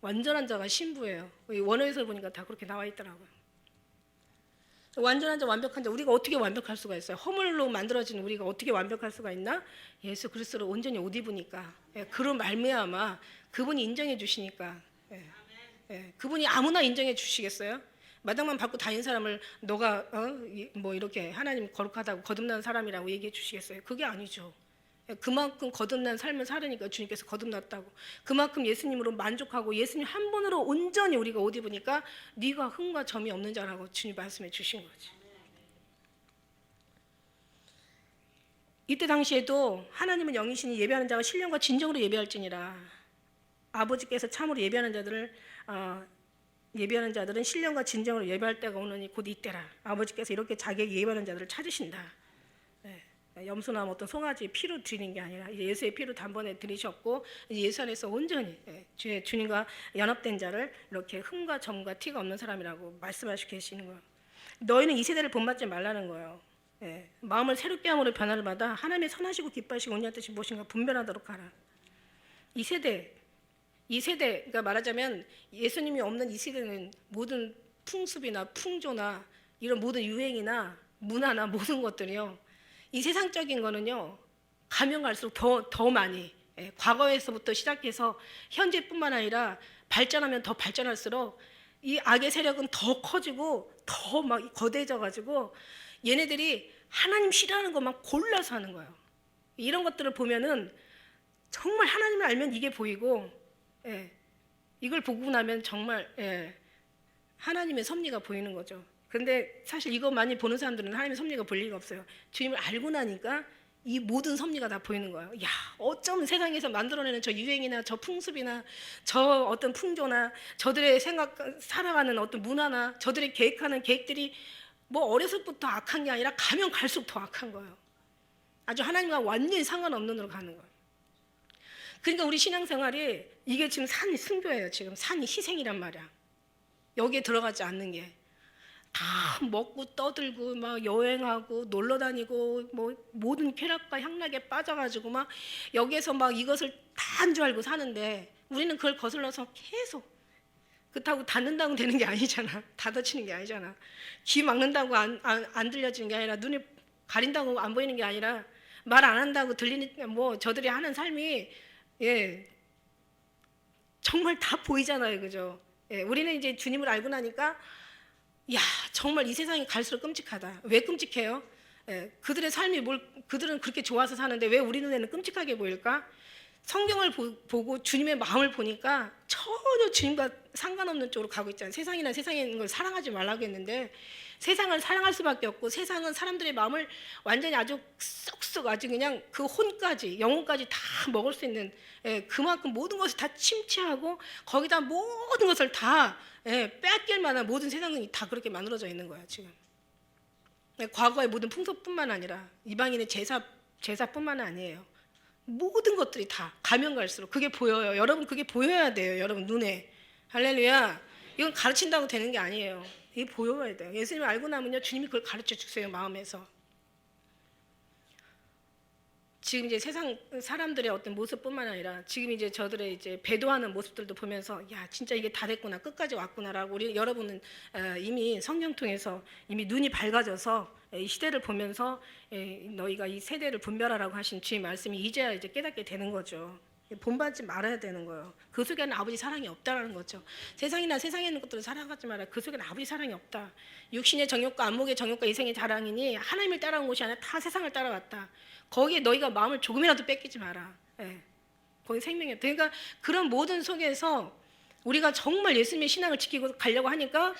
완전한 자가 신부예요. 원어에서 보니까 다 그렇게 나와 있더라고요. 완전한 자, 완벽한 자, 우리가 어떻게 완벽할 수가 있어요? 허물로 만들어진 우리가 어떻게 완벽할 수가 있나? 예수 그리스도를 온전히 옷 입으니까, 그런 말미암아 그분이 인정해 주시니까, 그분이 아무나 인정해 주시겠어요? 마당만 받고 다닌 사람을 너가 뭐 이렇게 하나님 거룩하다고 거듭난 사람이라고 얘기해 주시겠어요? 그게 아니죠. 그만큼 거듭난 삶을 살으니까 주님께서 거듭났다고. 그만큼 예수님으로 만족하고 예수님 한 분으로 온전히 우리가 옷 입으니까 네가 흠과 점이 없는 자라고 주님 말씀해 주신 거지. 이때 당시에도 하나님은 영이시니 예배하는 자가 신령과 진정으로 예배할지니라. 아버지께서 참으로 예배하는 자들은 신령과 진정으로 예배할 때가 오느니 곧 이때라. 아버지께서 이렇게 자기에게 예배하는 자들을 찾으신다. 염소나 어떤 송아지 피로 드리는 게 아니라 예수의 피로 단번에 드리셨고 예수 안에서 온전히 주님과 연합된 자를 이렇게 흠과 점과 티가 없는 사람이라고 말씀하시고 계시는 거예요. 너희는 이 세대를 본받지 말라는 거예요. 마음을 새롭게 함으로 변화를 받아 하나님의 선하시고 기뻐하시고 온전한 뜻이 무엇인가 분별하도록 하라. 이 세대 그러니까 말하자면 예수님이 없는 이 세대는 모든 풍습이나 풍조나 이런 모든 유행이나 문화나 모든 것들이요. 이 세상적인 거는요. 가면 갈수록 더 많이 과거에서부터 시작해서 현재뿐만 아니라 발전하면 더 발전할수록 이 악의 세력은 더 커지고 더 막 거대해져 가지고 얘네들이 하나님 싫어하는 것만 골라서 하는 거예요. 이런 것들을 보면은 정말 하나님을 알면 이게 보이고 이걸 보고 나면 정말 하나님의 섭리가 보이는 거죠. 그런데 사실 이거 많이 보는 사람들은 하나님의 섭리가 볼 리가 없어요. 주님을 알고 나니까 이 모든 섭리가 다 보이는 거예요. 야, 어쩜 세상에서 만들어내는 저 유행이나 저 풍습이나 저 어떤 풍조나 저들의 살아가는 어떤 문화나 저들의 계획하는 계획들이 뭐 어려서부터 악한 게 아니라 가면 갈수록 더 악한 거예요. 아주 하나님과 완전히 상관없는 데로 가는 거예요. 그러니까 우리 신앙생활이 이게 지금 산이 순교예요. 지금 산이 희생이란 말이야. 여기에 들어가지 않는 게. 다 먹고 떠들고 막 여행하고 놀러 다니고 뭐 모든 쾌락과 향락에 빠져가지고 막 여기에서 막 이것을 다 한 줄 알고 사는데 우리는 그걸 거슬러서 계속 그렇다고 닫는다고 되는 게 아니잖아. 닫아치는 게 아니잖아. 귀 막는다고 안 들려지는 게 아니라 눈이 가린다고 안 보이는 게 아니라 말 안 한다고 들리는 뭐 저들이 하는 삶이 정말 다 보이잖아요. 그죠? 우리는 이제 주님을 알고 나니까 야, 정말 이 세상이 갈수록 끔찍하다. 왜 끔찍해요? 그들의 삶이 그들은 그렇게 좋아서 사는데 왜 우리 눈에는 끔찍하게 보일까? 성경을 보고 주님의 마음을 보니까 전혀 주님과 상관없는 쪽으로 가고 있잖아요. 세상이나 세상에 있는 걸 사랑하지 말라고 했는데 세상을 사랑할 수밖에 없고 세상은 사람들의 마음을 완전히 아주 쏙쏙 아주 그냥 그 혼까지 영혼까지 다 먹을 수 있는 그만큼 모든 것을 다 침체하고 거기다 모든 것을 다 빼앗길 만한 모든 세상이 다 그렇게 만들어져 있는 거야 지금. 과거의 모든 풍속뿐만 아니라 이방인의 제사뿐만 아니에요. 모든 것들이 다 가면 갈수록 그게 보여요. 여러분 그게 보여야 돼요. 여러분 눈에. 할렐루야. 이건 가르친다고 되는 게 아니에요. 이게 보여야 돼요. 예수님을 알고 나면요 주님이 그걸 가르쳐 주세요. 마음에서. 지금 이제 세상 사람들의 어떤 모습뿐만 아니라 지금 이제 저들의 이제 배도하는 모습들도 보면서 야 진짜 이게 다 됐구나 끝까지 왔구나라고 우리 여러분은 이미 성경 통해서 이미 눈이 밝아져서 이 시대를 보면서 너희가 이 세대를 분별하라고 하신 주의 말씀이 이제야 이제 깨닫게 되는 거죠. 본받지 말아야 되는 거예요. 그 속에는 아버지 사랑이 없다라는 거죠. 세상이나 세상에 있는 것들을 사랑하지 마라. 그 속에는 아버지 사랑이 없다. 육신의 정욕과 안목의 정욕과 이생의 자랑이니 하나님을 따라온 것이 아니라 다 세상을 따라왔다. 거기에 너희가 마음을 조금이라도 뺏기지 마라. 거기 생명이 없다. 그러니까 그런 모든 속에서 우리가 정말 예수님의 신앙을 지키고 가려고 하니까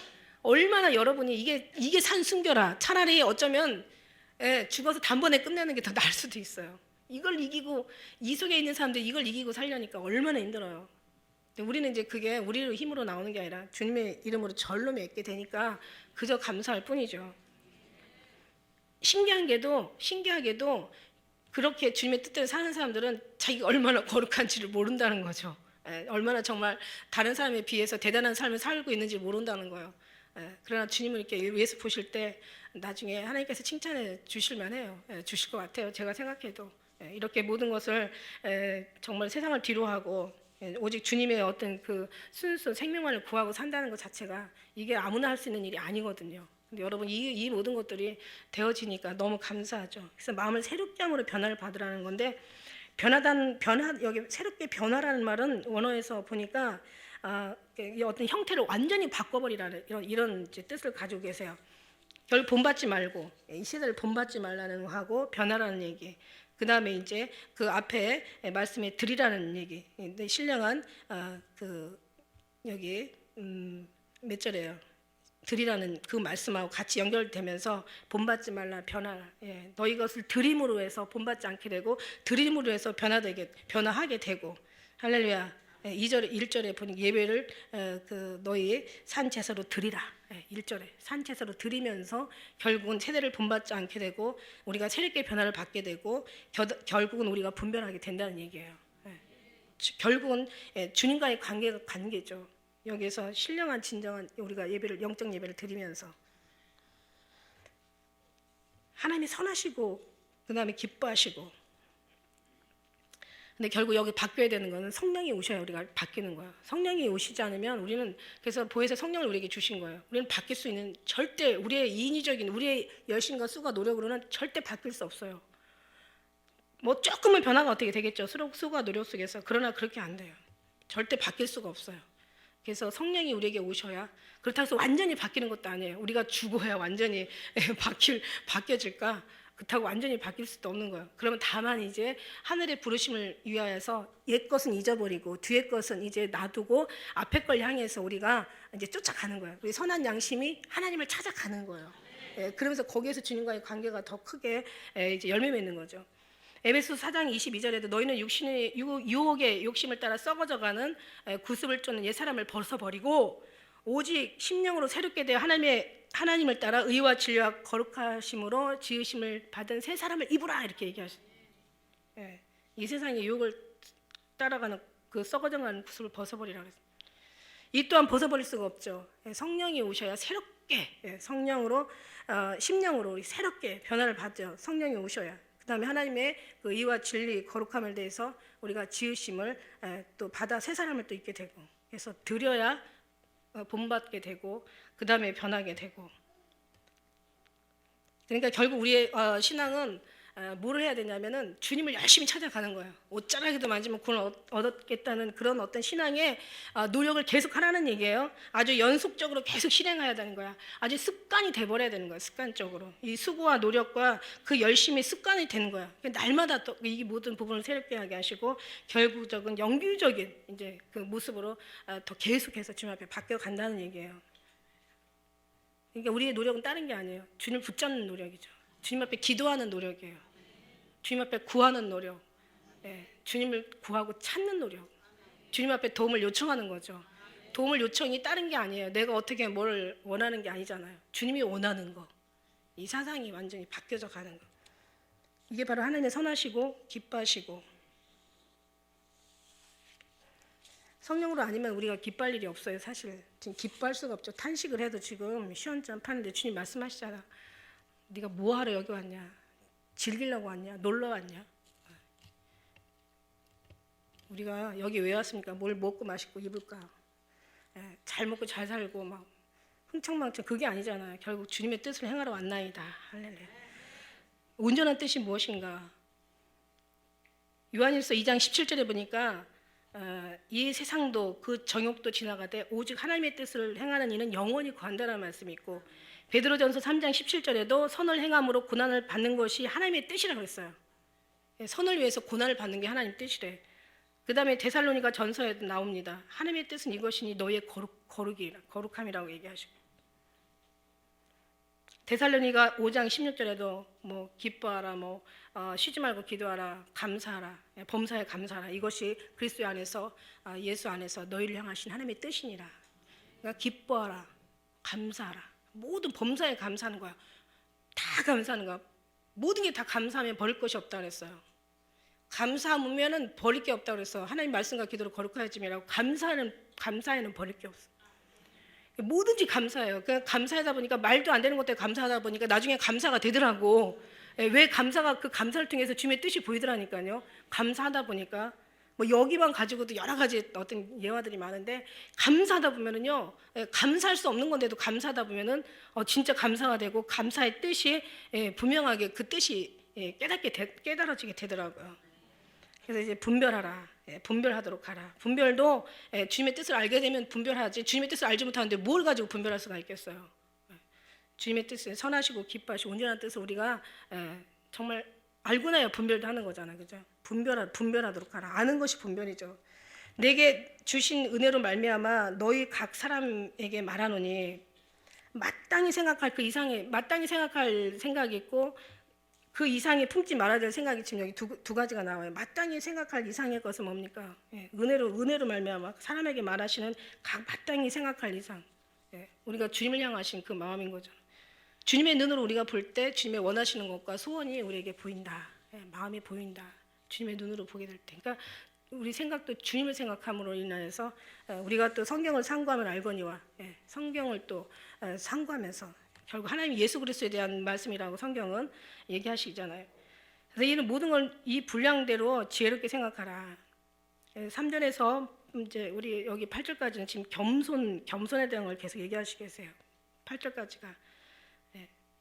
얼마나 여러분이 이게 산순교라. 차라리 어쩌면 죽어서 단번에 끝내는 게 더 나을 수도 있어요. 이걸 이기고 이 속에 있는 사람들이 이걸 이기고 살려니까 얼마나 힘들어요. 우리는 이제 그게 우리의 힘으로 나오는 게 아니라 주님의 이름으로 절로 맺게 되니까 그저 감사할 뿐이죠. 신기하게도 그렇게 주님의 뜻대로 사는 사람들은 자기가 얼마나 거룩한지를 모른다는 거죠. 얼마나 정말 다른 사람에 비해서 대단한 삶을 살고 있는지 모른다는 거예요. 그러나 주님을 이렇게 예수 보실 때 나중에 하나님께서 칭찬해 주실 만해요. 주실 것 같아요. 제가 생각해도 이렇게 모든 것을 정말 세상을 뒤로하고 오직 주님의 어떤 그 순수 생명만을 구하고 산다는 것 자체가 이게 아무나 할 수 있는 일이 아니거든요. 근데 여러분 이 모든 것들이 되어지니까 너무 감사하죠. 그래서 마음을 새롭게 함으로 변화를 받으라는 건데 여기 새롭게 변화라는 말은 원어에서 보니까 이 어떤 형태를 완전히 바꿔버리라는 이런 이제 뜻을 가지고 계세요. 결국 본받지 말고 이 시대를 본받지 말라는 하고 변화라는 얘기. 그 다음에 이제 그 앞에 말씀에 드리라는 얘기. 신령한 그 여기 몇 절이에요? 드리라는 그 말씀하고 같이 연결되면서 본받지 말라 변화. 너희 것을 드림으로 해서 본받지 않게 되고 드림으로 해서 변화하게 되고. 할렐루야. 2절 1절에 보니 예배를 그 너희 산 제사로 드리라. 1절에 산 제사로 드리면서 결국은 세대를 본받지 않게 되고 우리가 새롭게 변화를 받게 되고 결국은 우리가 분별하게 된다는 얘기예요. 결국은 주님과의 관계죠. 여기서 신령한 진정한 우리가 영적 예배를 드리면서 하나님이 선하시고 그 다음에 기뻐하시고 근데 결국 여기 바뀌어야 되는 거는 성령이 오셔야 우리가 바뀌는 거야. 성령이 오시지 않으면 우리는, 그래서 보혜사 성령을 우리에게 주신 거예요. 우리는 바뀔 수 있는, 절대 우리의 인위적인 우리의 열심과 수고 노력으로는 절대 바뀔 수 없어요. 뭐 조금은 변화가 어떻게 되겠죠. 수고와 노력 속에서. 그러나 그렇게 안 돼요. 절대 바뀔 수가 없어요. 그래서 성령이 우리에게 오셔야, 그렇다고 해서 완전히 바뀌는 것도 아니에요. 우리가 죽어야 완전히 바뀌어질까? 그렇다고 완전히 바뀔 수도 없는 거예요. 그러면 다만 이제 하늘의 부르심을 위하여서 옛 것은 잊어버리고 뒤의 것은 이제 놔두고 앞에 걸 향해서 우리가 이제 쫓아가는 거예요. 우리 선한 양심이 하나님을 찾아가는 거예요. 그러면서 거기에서 주님과의 관계가 더 크게 이제 열매 맺는 거죠. 에베소서 4장 22절에도 너희는 육신의 유혹의 욕심을 따라 썩어져가는 구습을 쫓는 옛 사람을 벗어버리고 오직 심령으로 새롭게 되어 하나님을 따라 의와 진리와 거룩하심으로 지으심을 받은 새 사람을 입으라, 이렇게 얘기하시죠. 이 세상의 유혹을 따라가는 그 썩어져가는 구습을 벗어버리라 그랬어요. 이 또한 벗어버릴 수가 없죠. 성령이 오셔야 새롭게, 성령으로 심령으로 새롭게 변화를 받죠. 성령이 오셔야. 그 다음에 하나님의 그 의와 진리 거룩함을 대해서 우리가 지으심을 또 받아 새 사람을 또 입게 되고, 그래서 드려야 본받게 되고 그 다음에 변하게 되고. 그러니까 결국 우리의 신앙은 뭘 해야 되냐면은 주님을 열심히 찾아가는 거예요. 옷자락에도 만지면 구원 얻었겠다는 그런 어떤 신앙의 노력을 계속 하라는 얘기예요. 아주 연속적으로 계속 실행해야 되는 거야. 아주 습관이 돼버려야 되는 거야. 습관적으로 이 수고와 노력과 그 열심이 습관이 되는 거야. 날마다 또 이 모든 부분을 새롭게 하게 하시고 결국적인 영구적인 이제 그 모습으로 더 계속해서 주님 앞에 바뀌어 간다는 얘기예요. 그러니까 우리의 노력은 다른 게 아니에요. 주님을 붙잡는 노력이죠. 주님 앞에 기도하는 노력이에요. 주님 앞에 구하는 노력, 주님을 구하고 찾는 노력, 주님 앞에 도움을 요청하는 거죠. 도움을 요청이 다른 게 아니에요. 내가 어떻게 뭘 원하는 게 아니잖아요. 주님이 원하는 거, 이 사상이 완전히 바뀌어져 가는 거. 이게 바로 하나님의 선하시고 기뻐하시고. 성령으로 아니면 우리가 기뻐할 일이 없어요. 사실 지금 기뻐할 수가 없죠. 탄식을 해도 지금 시원점 파는데 주님 말씀하시잖아. 네가 뭐하러 여기 왔냐? 즐기려고 왔냐? 놀러 왔냐? 우리가 여기 왜 왔습니까? 뭘 먹고 맛있고 입을까? 잘 먹고 잘 살고 막 흥청망청, 그게 아니잖아요. 결국 주님의 뜻을 행하러 왔나이다. 할렐루야. 온전한 뜻이 무엇인가? 요한일서 2장 17절에 보니까 이 세상도 그 정욕도 지나가되 오직 하나님의 뜻을 행하는 이는 영원히 거한다는 말씀이 있고, 베드로전서 3장 17절에도 선을 행함으로 고난을 받는 것이 하나님의 뜻이라고 그랬어요. 선을 위해서 고난을 받는 게 하나님의 뜻이래. 그 다음에 데살로니가 전서에도 나옵니다. 하나님의 뜻은 이것이니 너희의 거룩함이라고 얘기하시고, 데살로니가 5장 16절에도 뭐 기뻐하라, 뭐 쉬지 말고 기도하라, 감사하라, 범사에 감사하라, 이것이 그리스도 안에서 예수 안에서 너희를 향하신 하나님의 뜻이니라. 그러니까 기뻐하라, 감사하라, 모든 범사에 감사하는 거야. 다 감사하는 거야. 모든 게 다 감사하면 버릴 것이 없다 그랬어요. 감사하면은 버릴 게 없다 그랬어. 하나님 말씀과 기도로 거룩하여짐이라고. 감사에는 버릴 게 없어. 뭐든지 감사해요. 그냥 감사하다 보니까 말도 안 되는 것들에 감사하다 보니까 나중에 감사가 되더라고. 왜 감사가, 그 감사를 통해서 주님의 뜻이 보이더라니까요. 감사하다 보니까 뭐 여기만 가지고도 여러 가지 어떤 예화들이 많은데, 감사하다 보면은요, 감사할 수 없는 건데도 감사하다 보면은 진짜 감사가 되고 감사의 뜻이 분명하게 그 뜻이 깨달아지게 되더라고요. 그래서 이제 분별하라, 분별하도록 하라. 분별도 주님의 뜻을 알게 되면 분별하지, 주님의 뜻을 알지 못하는데 뭘 가지고 분별할 수가 있겠어요. 주님의 뜻을 선하시고 기뻐하시고 온전한 뜻을 우리가 정말 알고 나야 분별도 하는 거잖아요. 그죠? 분별하도록 하라. 아는 것이 분별이죠. 내게 주신 은혜로 말미암아 너희 각 사람에게 말하노니, 마땅히 생각할 그 이상의, 마땅히 생각할 생각이 있고 그 이상의 품지 말아야 될 생각이 지금 여기 두 가지가 나와요. 마땅히 생각할 이상의 것은 뭡니까? 은혜로 말미암아 사람에게 말하시는 각 마땅히 생각할 이상, 우리가 주님을 향하신 그 마음인 거죠. 주님의 눈으로 우리가 볼 때 주님의 원하시는 것과 소원이 우리에게 보인다. 마음이 보인다. 주님의 눈으로 보게 될 때. 그러니까 우리 생각도 주님을 생각함으로 인하여서 우리가 또 성경을 상고하면 알거니와, 성경을 또 상고하면서 결국 하나님 예수 그리스도에 대한 말씀이라고 성경은 얘기하시잖아요. 그래서 이는 모든 걸 이 분량대로 지혜롭게 생각하라. 3절에서 이제 우리 여기 8절까지는 지금 겸손에 대한 걸 계속 얘기하시고 계세요. 8절까지가.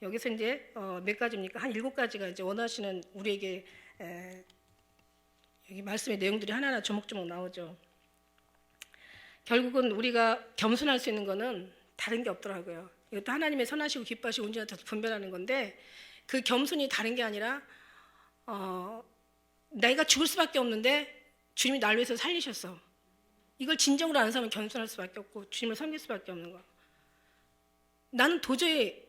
여기서 이제 몇 가지입니까? 한 7가지가 이제 원하시는 우리에게 여기 말씀의 내용들이 하나하나 조목조목 나오죠. 결국은 우리가 겸손할 수 있는 거는 다른 게 없더라고요. 이것도 하나님의 선하시고 기뻐하시고 온전한 뜻을 분별하는 건데, 그 겸손이 다른 게 아니라 내가 죽을 수밖에 없는데 주님이 나를 위해서 살리셨어. 이걸 진정으로 아는 사람은 겸손할 수밖에 없고 주님을 섬길 수밖에 없는 거야. 나는 도저히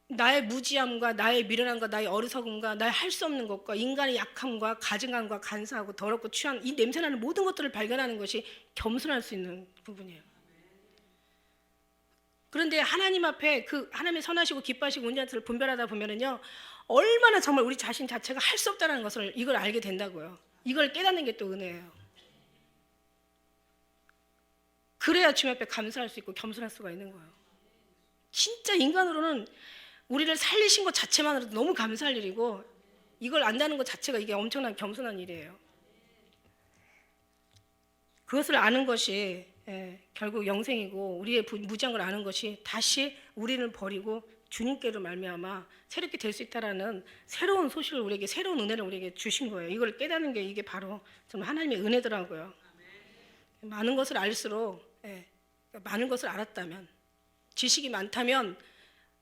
나의 무지함과 나의 미련함과 나의 어리석음과 나의 할 수 없는 것과 인간의 약함과 가증함과 간사하고 더럽고 취한 이 냄새나는 모든 것들을 발견하는 것이 겸손할 수 있는 부분이에요. 그런데 하나님 앞에 그 하나님의 선하시고 기뻐하시고 온전한 뜻을 분별하다 보면은요, 얼마나 정말 우리 자신 자체가 할 수 없다는 것을 이걸 알게 된다고요. 이걸 깨닫는 게 또 은혜예요. 그래야 주님 앞에 감사할 수 있고 겸손할 수가 있는 거예요. 진짜 인간으로는 우리를 살리신 것 자체만으로도 너무 감사할 일이고, 이걸 안다는 것 자체가 이게 엄청난 겸손한 일이에요. 그것을 아는 것이 결국 영생이고, 우리의 무지한 걸 아는 것이 다시 우리를 버리고 주님께로 말미암아 새롭게 될 수 있다라는 새로운 소식을 우리에게, 새로운 은혜를 우리에게 주신 거예요. 이걸 깨닫는 게 이게 바로 정말 하나님의 은혜더라고요. 많은 것을 알수록, 많은 것을 알았다면, 지식이 많다면,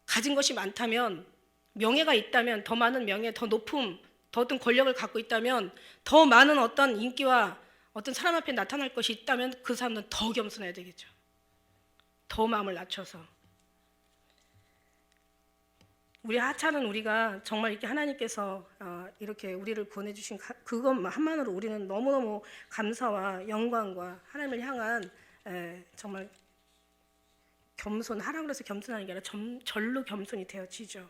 가진 것이 많다면, 명예가 있다면, 더 많은 명예, 더 높음, 더 어떤 권력을 갖고 있다면, 더 많은 어떤 인기와 어떤 사람 앞에 나타날 것이 있다면 그 사람은 더 겸손해야 되겠죠. 더 마음을 낮춰서. 우리 하찮은 우리가 정말 이렇게 하나님께서 이렇게 우리를 보내주신 그것만으로 우리는 너무너무 감사와 영광과 하나님을 향한 정말 겸손하라고 해서 겸손하는 게 아니라 절로 겸손이 되어지죠.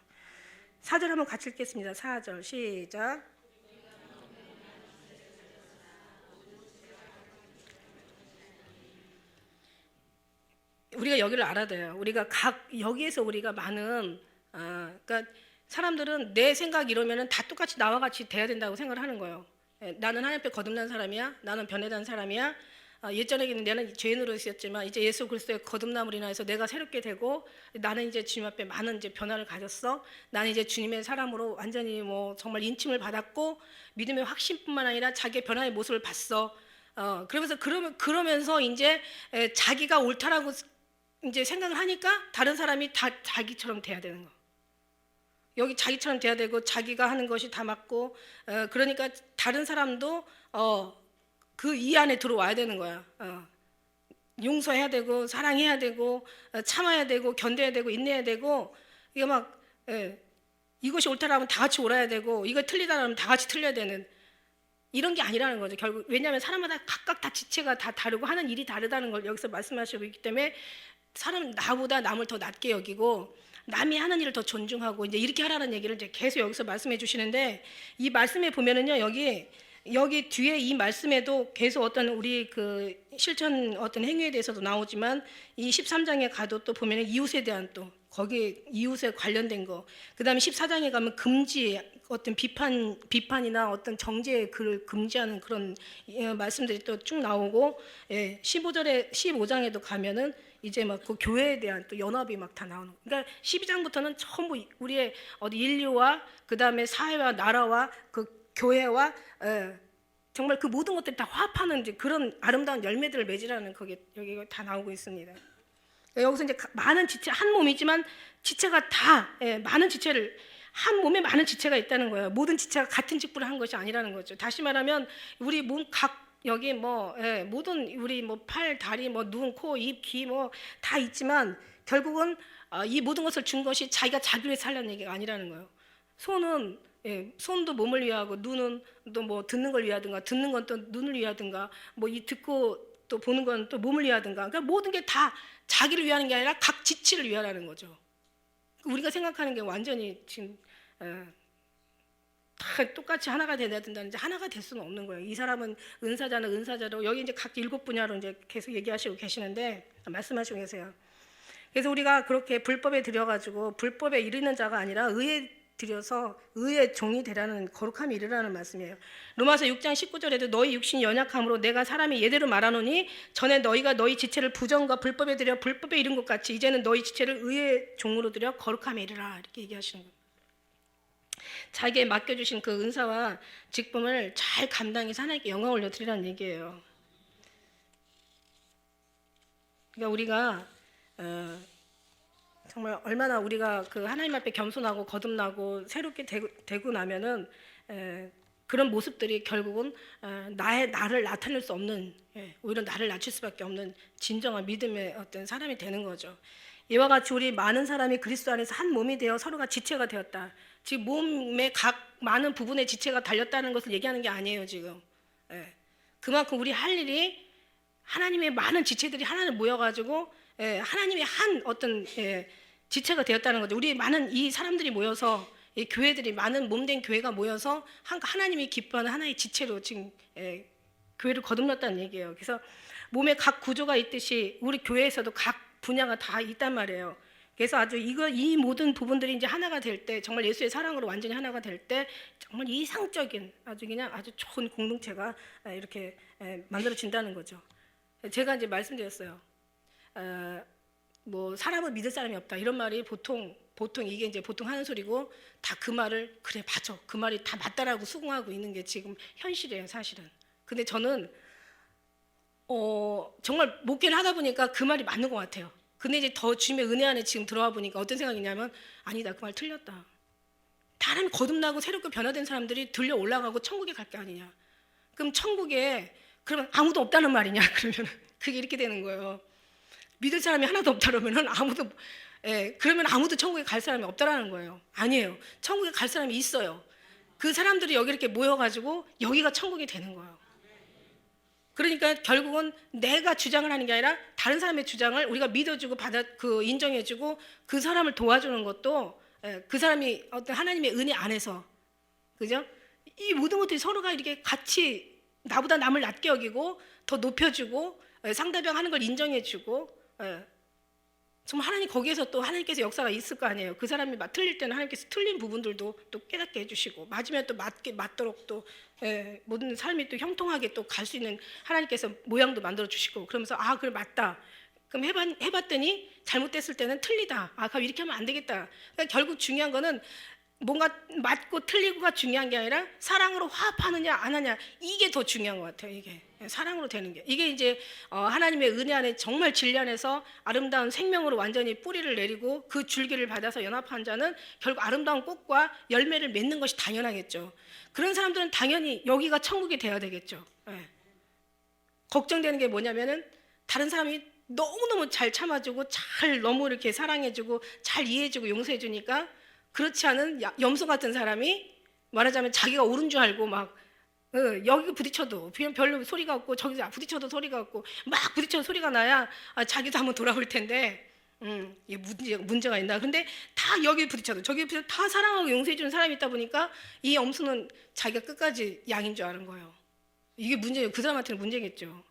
4절 한번 같이 읽겠습니다. 4절 시작. 우리가 여기를 알아야 돼요. 우리가 여기에서 우리가 많은 그러니까 사람들은 내 생각 이러면은 다 똑같이 나와 같이 돼야 된다고 생각을 하는 거예요. 나는 하나님 앞에 거듭난 사람이야. 나는 변해간 사람이야. 예전에는 나는 죄인으로 있었지만 이제 예수 그리스도의 거듭남으로 인해서 내가 새롭게 되고, 나는 이제 주님 앞에 많은 이제 변화를 가졌어. 나는 이제 주님의 사람으로 완전히 뭐 정말 인침을 받았고, 믿음의 확신뿐만 아니라 자기의 변화의 모습을 봤어. 그러면서 이제 자기가 옳다라고 이제 생각을 하니까 다른 사람이 다 자기처럼 돼야 되는 거. 여기 자기처럼 돼야 되고, 자기가 하는 것이 다 맞고, 그러니까 다른 사람도 그 이 안에 들어와야 되는 거야. 용서해야 되고, 사랑해야 되고, 참아야 되고, 견뎌야 되고, 인내해야 되고, 이게 막 이것이 옳다라면 다 같이 옳아야 되고, 이거 틀리다라면 다 같이 틀려야 되는 이런 게 아니라는 거죠. 결국 왜냐하면 사람마다 각각 다 지체가 다 다르고 하는 일이 다르다는 걸 여기서 말씀하시고 있기 때문에, 사람은 나보다 남을 더 낮게 여기고 남이 하는 일을 더 존중하고 이제 이렇게 하라는 얘기를 이제 계속 여기서 말씀해 주시는데, 이 말씀에 보면은요, 여기 뒤에 이 말씀에도 계속 어떤 우리 그 실천 어떤 행위에 대해서도 나오지만, 이 13장에 가도 또 보면은 이웃에 대한 또 거기 이웃에 관련된 거, 그다음에 14장에 가면 금지, 어떤 비판이나 어떤 정죄의 글을 금지하는 그런 말씀들이 또 쭉 나오고, 15장에도 가면은 이제 막 그 교회에 대한 또 연합이 막 다 나오는. 그러니까 12장부터는 전부 우리의 어디 인류와 그다음에 사회와 나라와 그 교회와 정말 그 모든 것들이 다 화합하는 이제 그런 아름다운 열매들을 맺으라는 그게 여기 다 나오고 있습니다. 여기서 이제 많은 지체, 한 몸이지만 지체가 다 많은 지체를, 한 몸에 많은 지체가 있다는 거예요. 모든 지체가 같은 직분을 한 것이 아니라는 거죠. 다시 말하면 우리 몸 여기 모든 우리 팔, 다리, 눈, 코, 입, 귀 다 있지만 결국은 이 모든 것을 준 것이 자기가 자기를 위해서 살려는 얘기가 아니라는 거예요. 손도 몸을 위하고, 눈은 또 듣는 걸 위하든가, 듣는 건 또 눈을 위하든가, 이 듣고 또 보는 건 또 몸을 위하든가. 그러니까 모든 게 다 자기를 위하는 게 아니라 각 지체를 위하라는 거죠. 우리가 생각하는 게 완전히 지금 다 똑같이 하나가 돼야 된다는데 하나가 될 수는 없는 거예요. 이 사람은 은사자는 은사자로, 여기 이제 각 7분야로 이제 계속 얘기하시고 계시는데, 말씀하시고 계세요. 그래서 우리가 그렇게 불법에 들여가지고 불법에 이르는 자가 아니라 의에 드려서 의의 종이 되라는 거룩함이 이르라는 말씀이에요. 로마서 6장 19절에도 너희 육신이 연약함으로 내가 사람이 예대로 말하노니 전에 너희가 너희 지체를 부정과 불법에 드려 불법에 이른 것 같이 이제는 너희 지체를 의의 종으로 드려 거룩함에 이르라 이렇게 얘기하시는 거예요. 자기에 맡겨주신 그 은사와 직분을 잘 감당해서 하나님께 영광 올려드리라는 얘기예요. 그러니까 우리가 정말 얼마나 우리가 그 하나님 앞에 겸손하고 거듭나고 새롭게 되고 나면은 그런 모습들이 결국은 나를 나타낼 수 없는 오히려 나를 낮출 수밖에 없는 진정한 믿음의 어떤 사람이 되는 거죠. 이와 같이 우리 많은 사람이 그리스도 안에서 한 몸이 되어 서로가 지체가 되었다. 지금 몸의 각 많은 부분의 지체가 달렸다는 것을 얘기하는 게 아니에요 지금. 그만큼 우리 할 일이 하나님의 많은 지체들이 하나를 모여가지고 하나님의 한 어떤 지체가 되었다는 거죠. 우리 많은 이 사람들이 모여서 이 교회들이 많은 몸된 교회가 모여서 하나님이 기뻐하는 하나의 지체로 지금 교회를 거듭났다는 얘기예요. 그래서 몸의 각 구조가 있듯이 우리 교회에서도 각 분야가 다 있단 말이에요. 그래서 아주 이 모든 부분들이 이제 하나가 될 때, 정말 예수의 사랑으로 완전히 하나가 될 때, 정말 이상적인 아주 좋은 공동체가 이렇게 만들어진다는 거죠. 제가 이제 말씀드렸어요. 뭐 사람은 믿을 사람이 없다 이런 말이 보통 이게 이제 보통 하는 소리고 다 그 말을 그래 맞아 그 말이 다 맞다라고 수긍하고 있는 게 지금 현실이에요 사실은. 근데 저는 정말 목회를 하다 보니까 그 말이 맞는 것 같아요. 근데 이제 더 주님의 은혜 안에 지금 들어와 보니까 어떤 생각이냐면 아니다 그 말 틀렸다. 다른 거듭나고 새롭게 변화된 사람들이 들려 올라가고 천국에 갈 게 아니냐. 그럼 천국에 그러면 아무도 없다는 말이냐. 그러면 그게 이렇게 되는 거예요. 믿을 사람이 하나도 없다 그러면은 그러면 아무도 천국에 갈 사람이 없다라는 거예요. 아니에요. 천국에 갈 사람이 있어요. 그 사람들이 여기 이렇게 모여가지고 여기가 천국이 되는 거예요. 그러니까 결국은 내가 주장을 하는 게 아니라 다른 사람의 주장을 우리가 믿어주고 인정해주고 그 사람을 도와주는 것도 그 사람이 어떤 하나님의 은혜 안에서 그죠? 이 모든 것들이 서로가 이렇게 같이 나보다 남을 낮게 여기고 더 높여주고 상대방 하는 걸 인정해주고 정말 하나님 거기에서 또 하나님께서 역사가 있을 거 아니에요. 그 사람이 틀릴 때는 하나님께서 틀린 부분들도 또 깨닫게 해주시고 맞으면 또 맞도록 또 모든 삶이 또 형통하게 또 갈 수 있는 하나님께서 모양도 만들어 주시고 그러면서 그래 맞다. 그럼 해봤더니 잘못됐을 때는 틀리다. 그럼 이렇게 하면 안 되겠다. 그러니까 결국 중요한 거는 뭔가 맞고 틀리고가 중요한 게 아니라 사랑으로 화합하느냐 안 하냐 이게 더 중요한 것 같아요. 이게 사랑으로 되는 게 이게 이제 하나님의 은혜 안에 정말 진리 안에서 아름다운 생명으로 완전히 뿌리를 내리고 그 줄기를 받아서 연합한 자는 결국 아름다운 꽃과 열매를 맺는 것이 당연하겠죠. 그런 사람들은 당연히 여기가 천국이 돼야 되겠죠. 걱정되는 게 뭐냐면은 다른 사람이 너무너무 잘 참아주고 잘 너무 이렇게 사랑해주고 잘 이해해주고 용서해주니까 그렇지 않은 염소 같은 사람이 말하자면 자기가 옳은 줄 알고 막 여기 부딪혀도 별로 소리가 없고 저기 부딪혀도 소리가 없고 막 부딪혀도 소리가 나야 자기도 한번 돌아볼 텐데 이게 문제가 있나. 근데 다 여기 부딪혀도 저기 부딪혀도 다 사랑하고 용서해주는 사람이 있다 보니까 이 염소는 자기가 끝까지 양인 줄 아는 거예요. 이게 문제예요. 그 사람한테는 문제겠죠.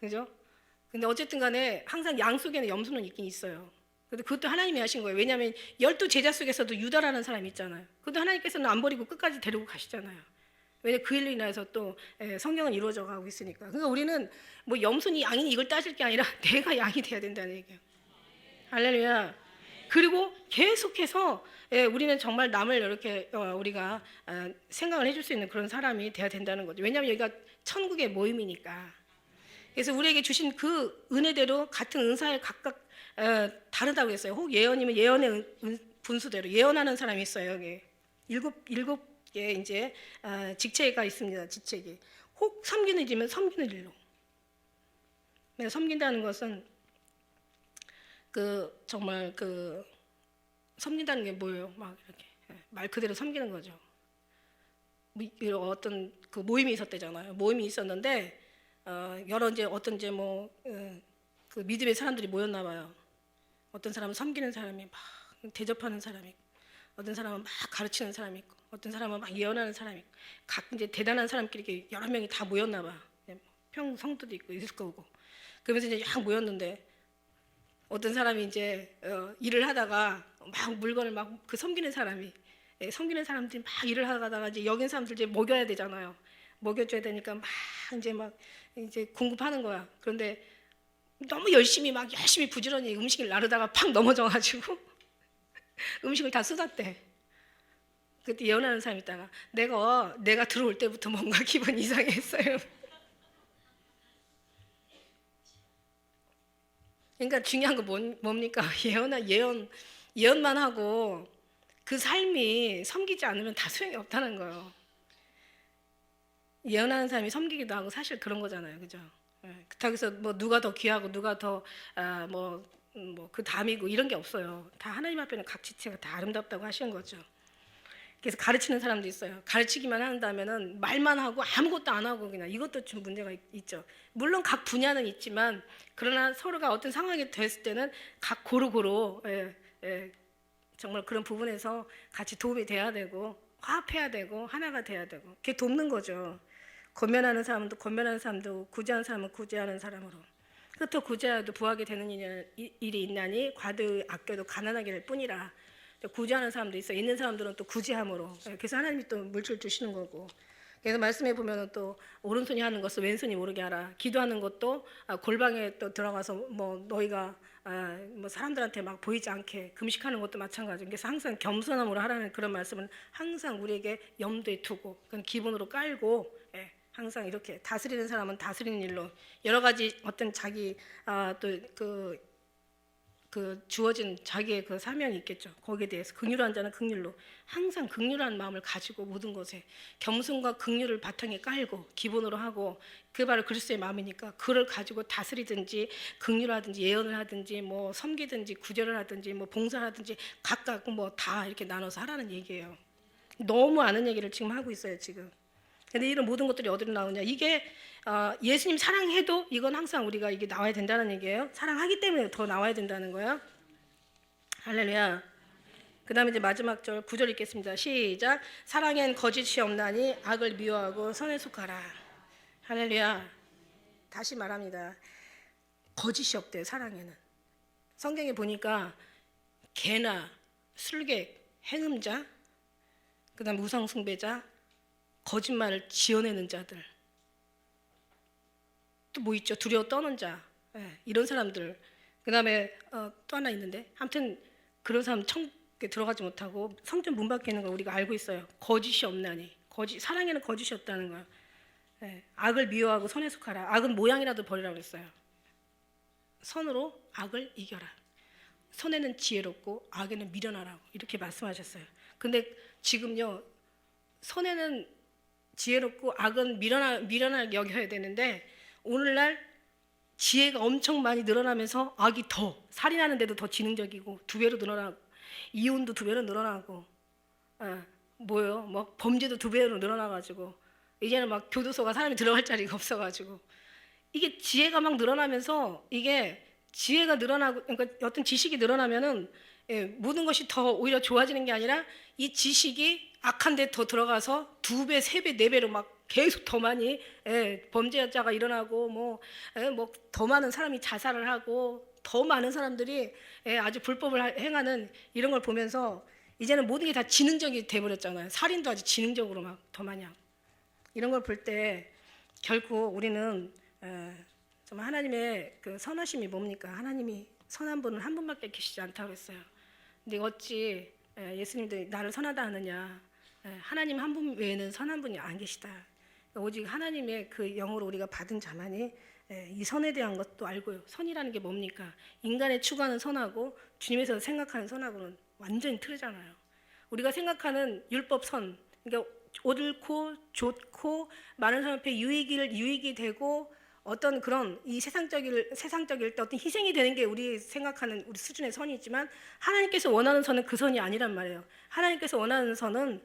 그죠? 근데 어쨌든 간에 항상 양 속에는 염소는 있긴 있어요. 근데 그것도 하나님이 하신 거예요. 왜냐하면 12제자 속에서도 유다라는 사람이 있잖아요. 그것도 하나님께서는 안 버리고 끝까지 데리고 가시잖아요. 왜냐하면 그 일로 인해서 또 성경은 이루어져 가고 있으니까. 그러니까 우리는 뭐 염소니 양이니 이걸 따질 게 아니라 내가 양이 돼야 된다는 얘기예요. 할렐루야. 그리고 계속해서 우리는 정말 남을 이렇게 우리가 생각을 해줄 수 있는 그런 사람이 돼야 된다는 거죠. 왜냐하면 여기가 천국의 모임이니까. 그래서 우리에게 주신 그 은혜대로 같은 은사에 각각 다르다고 했어요. 혹 예언이면 예언의 분수대로 예언하는 사람이 있어요. 여기 일곱 개 이제 직책이 있습니다. 직책이 혹 섬기는 일이면 섬기는 일로. 섬긴다는 것은 정말 섬긴다는 게 뭐예요? 막 이렇게 말 그대로 섬기는 거죠. 어떤 그 모임이 있었대잖아요. 모임이 있었는데 여러 이제 어떤 이제 그 믿음의 사람들이 모였나 봐요. 어떤 사람은 섬기는 사람이 막 대접하는 사람이 있고, 어떤 사람은 막 가르치는 사람이 있고, 어떤 사람은 막 예언하는 사람이 있고, 각 이제 대단한 사람끼리 이렇게 여러 명이 다 모였나 봐. 성도도 있고 있을 거고. 그러면서 이제 쫙 모였는데 어떤 사람이 이제 일을 하다가 막 물건을 막 그 섬기는 사람이 섬기는 사람들이 막 일을 하다가 이제 여긴 사람들 이제 먹여야 되잖아요. 먹여줘야 되니까 막 이제 공급하는 거야. 그런데 너무 열심히 부지런히 음식을 나르다가 팍 넘어져가지고 음식을 다 쏟았대. 그때 예언하는 사람이 있다가 내가 들어올 때부터 뭔가 기분 이상했어요. 그러니까 중요한 거 뭡니까? 예언만 하고 그 삶이 섬기지 않으면 다 소용이 없다는 거예요. 예언하는 사람이 섬기기도 하고 사실 그런 거잖아요, 그죠? 그래서 뭐 누가 더 귀하고 누가 더그 담이고 이런 게 없어요. 다 하나님 앞에는 각 지체가 다 아름답다고 하시는 거죠. 그래서 가르치는 사람도 있어요. 가르치기만 한다면은 말만 하고 아무것도 안 하고 그냥 이것도 좀 문제가 있죠. 물론 각 분야는 있지만 그러나 서로가 어떤 상황이 됐을 때는 각 고루고루 정말 그런 부분에서 같이 도움이 돼야 되고 화합해야 되고 하나가 돼야 되고 그게 돕는 거죠. 권면하는 사람도 권면하는 사람도 구제하는 사람은 구제하는 사람으로 또 구제하여도 부하게 되는 일이 있나니 과도 아껴도 가난하게 될 뿐이라. 구제하는 사람도 있어. 있는 사람들은 또 구제함으로. 그래서 하나님이 또 물질 주시는 거고. 그래서 말씀해 보면은 또 오른손이 하는 것을 왼손이 모르게 하라. 기도하는 것도 골방에 또 들어가서 뭐 너희가 뭐 사람들한테 막 보이지 않게 금식하는 것도 마찬가지고. 그래서 항상 겸손함으로 하라는 그런 말씀은 항상 우리에게 염두에 두고 그건 기본으로 깔고 항상 이렇게 다스리는 사람은 다스리는 일로 여러 가지 어떤 자기 그 주어진 자기의 그 사명이 있겠죠. 거기에 대해서 긍휼한 자는 긍휼로 항상 긍휼한 마음을 가지고 모든 것에 겸손과 긍휼을 바탕에 깔고 기본으로 하고 그 바로 그리스도의 마음이니까 그를 가지고 다스리든지 긍휼하든지 예언을 하든지 뭐 섬기든지 구제를 하든지 뭐 봉사를 하든지 각각 뭐 다 이렇게 나눠서 하라는 얘기예요. 너무 아는 얘기를 지금 하고 있어요 지금. 근데 이런 모든 것들이 어디로 나오냐? 이게 예수님 사랑해도 이건 항상 우리가 이게 나와야 된다는 얘기예요. 사랑하기 때문에 더 나와야 된다는 거예요. 할렐루야. 그 다음에 이제 마지막 절 9절 읽겠습니다. 시작. 사랑엔 거짓이 없나니 악을 미워하고 선에 속하라. 할렐루야. 다시 말합니다. 거짓이 없대요. 사랑에는. 성경에 보니까 개나 술객, 행음자, 그 다음에 우상숭배자, 거짓말을 지어내는 자들, 또 뭐 있죠? 두려워 떠는 자, 이런 사람들. 그 다음에 또 하나 있는데 아무튼 그런 사람 천국에 들어가지 못하고 성전 문 밖에 있는 걸 우리가 알고 있어요. 거짓이 없나니. 사랑에는 거짓이 없다는 거예요. 악을 미워하고 선에 속하라. 악은 모양이라도 버리라고 했어요. 선으로 악을 이겨라. 선에는 지혜롭고 악에는 미련하라고 이렇게 말씀하셨어요. 근데 지금요, 선에는 지혜롭고 악은 미련하게 여겨야 되는데 오늘날 지혜가 엄청 많이 늘어나면서 악이 더 살인하는 데도 더 지능적이고 2배로 늘어나고 이혼도 2배로 늘어나고 뭐 범죄도 2배로 늘어나가지고 이제는 막 교도소가 사람이 들어갈 자리가 없어가지고 이게 지혜가 막 늘어나면서 이게 지혜가 늘어나고 그러니까 어떤 지식이 늘어나면은 모든 것이 더 오히려 좋아지는 게 아니라 이 지식이 악한 데 더 들어가서 2배, 3배, 4배로 막 계속 더 많이 범죄자가 일어나고 뭐 더 많은 사람이 자살을 하고 더 많은 사람들이 아주 불법을 행하는 이런 걸 보면서 이제는 모든 게 다 지능적이 돼버렸잖아요. 살인도 아주 지능적으로 막 더 많이 하고 이런 걸 볼 때 결국 우리는 정말 하나님의 그 선하심이 뭡니까? 하나님이 선한 분은 한 분밖에 계시지 않다고 했어요. 근데 어찌 예수님도 나를 선하다 하느냐? 하나님 한 분 외에는 선한 분이 안 계시다. 오직 하나님의 그 영으로 우리가 받은 자만이 이 선에 대한 것도 알고요. 선이라는 게 뭡니까? 인간의 추구하는 선하고 주님에서 생각하는 선하고는 완전히 틀리잖아요. 우리가 생각하는 율법 선, 그러니까 옳고 좋고 많은 사람 앞에 유익이 되고 어떤 그런 이 세상적일 때 어떤 희생이 되는 게 우리 생각하는 우리 수준의 선이지만 하나님께서 원하는 선은 그 선이 아니란 말이에요. 하나님께서 원하는 선은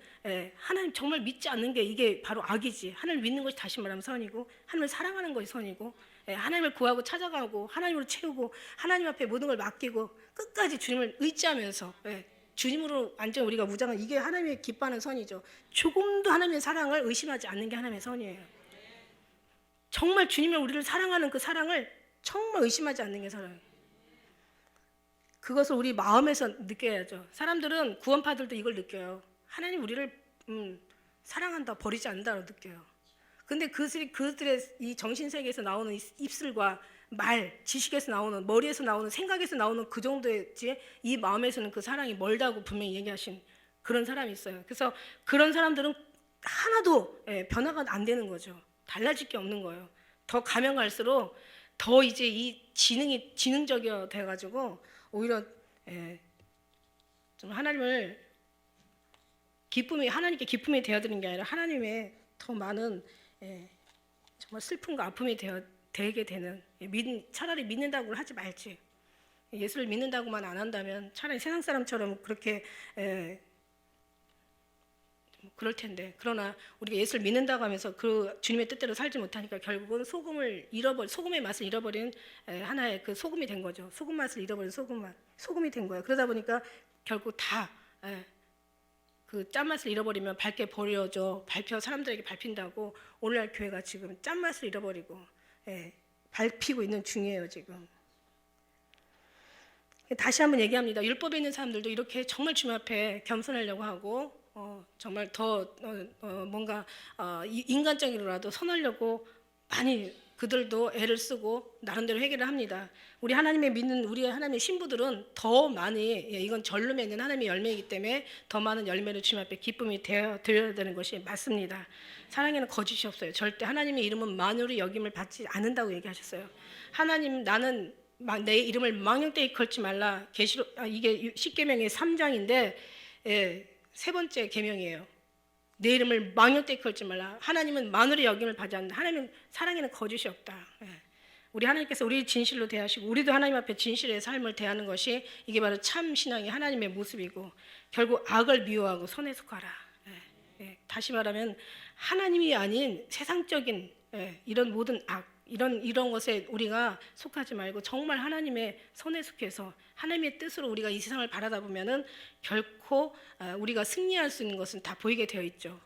하나님 정말 믿지 않는 게 이게 바로 악이지. 하나님을 믿는 것이 다시 말하면 선이고 하나님을 사랑하는 것이 선이고 하나님을 구하고 찾아가고 하나님으로 채우고 하나님 앞에 모든 걸 맡기고 끝까지 주님을 의지하면서 주님으로 완전 우리가 무장한 이게 하나님의 기뻐하는 선이죠. 조금도 하나님의 사랑을 의심하지 않는 게 하나님의 선이에요. 정말 주님을 우리를 사랑하는 그 사랑을 정말 의심하지 않는 게 사랑이에요. 그것을 우리 마음에서 느껴야죠. 사람들은 구원파들도 이걸 느껴요. 하나님 우리를 사랑한다, 버리지 않는다고 느껴요. 근데 그들의 이 정신세계에서 나오는 입술과 말, 지식에서 나오는, 머리에서 나오는, 생각에서 나오는 그 정도였지, 이 마음에서는 그 사랑이 멀다고 분명히 얘기하신 그런 사람이 있어요. 그래서 그런 사람들은 하나도 변화가 안 되는 거죠. 달라질 게 없는 거예요. 더 가면 갈수록 더 이제 이 지능적이 돼가지고 오히려 좀 하나님께 기쁨이 되어드리는 게 아니라 하나님의 더 많은 정말 슬픔과 아픔이 되게 되는, 차라리 믿는다고 하지 말지, 예수를 믿는다고만 안 한다면 차라리 세상 사람처럼 그렇게 그럴 텐데, 그러나 우리가 예수를 믿는다고 하면서 그 주님의 뜻대로 살지 못하니까 결국은 소금의 맛을 잃어버린 하나의 그 소금이 된 거죠. 소금 맛을 잃어버린 소금이 된 거예요. 그러다 보니까 결국 다 그 짠맛을 잃어버리면 밝게 버려져 사람들에게 밟힌다고 오늘날 교회가 지금 짠맛을 잃어버리고 밟히고 있는 중이에요 지금. 다시 한번 얘기합니다. 율법에 있는 사람들도 이렇게 정말 주님 앞에 겸손하려고 하고 정말 더 뭔가 인간적으로라도 선하려고 많이 그들도 애를 쓰고 나름대로 회개를 합니다. 우리 하나님의 신부들은 더 많이, 이건 절로 맺는 하나님의 열매이기 때문에 더 많은 열매를 주님 앞에 기쁨이 되어야 되는 것이 맞습니다. 사랑에는 거짓이 없어요. 절대 하나님의 이름은 만으로 여김을 받지 않는다고 얘기하셨어요. 하나님, 나는 내 이름을 망령되이 걸지 말라. 이게 십계명의 3장인데 세 번째 계명이에요. 내 이름을 망령되이 걸지 말라. 하나님은 만으로 여김을 받지 않는다. 하나님은 사랑에는 거짓이 없다. 우리 하나님께서 우리 진실로 대하시고 우리도 하나님 앞에 진실의 삶을 대하는 것이 이게 바로 참 신앙이 하나님의 모습이고, 결국 악을 미워하고 선에 속하라. 다시 말하면 하나님이 아닌 세상적인 이런 모든 악, 이런 것에 우리가 속하지 말고 정말 하나님의 선에 속해서 하나님의 뜻으로 우리가 이 세상을 바라다 보면은 결코 우리가 승리할 수 있는 것은 다 보이게 되어 있죠.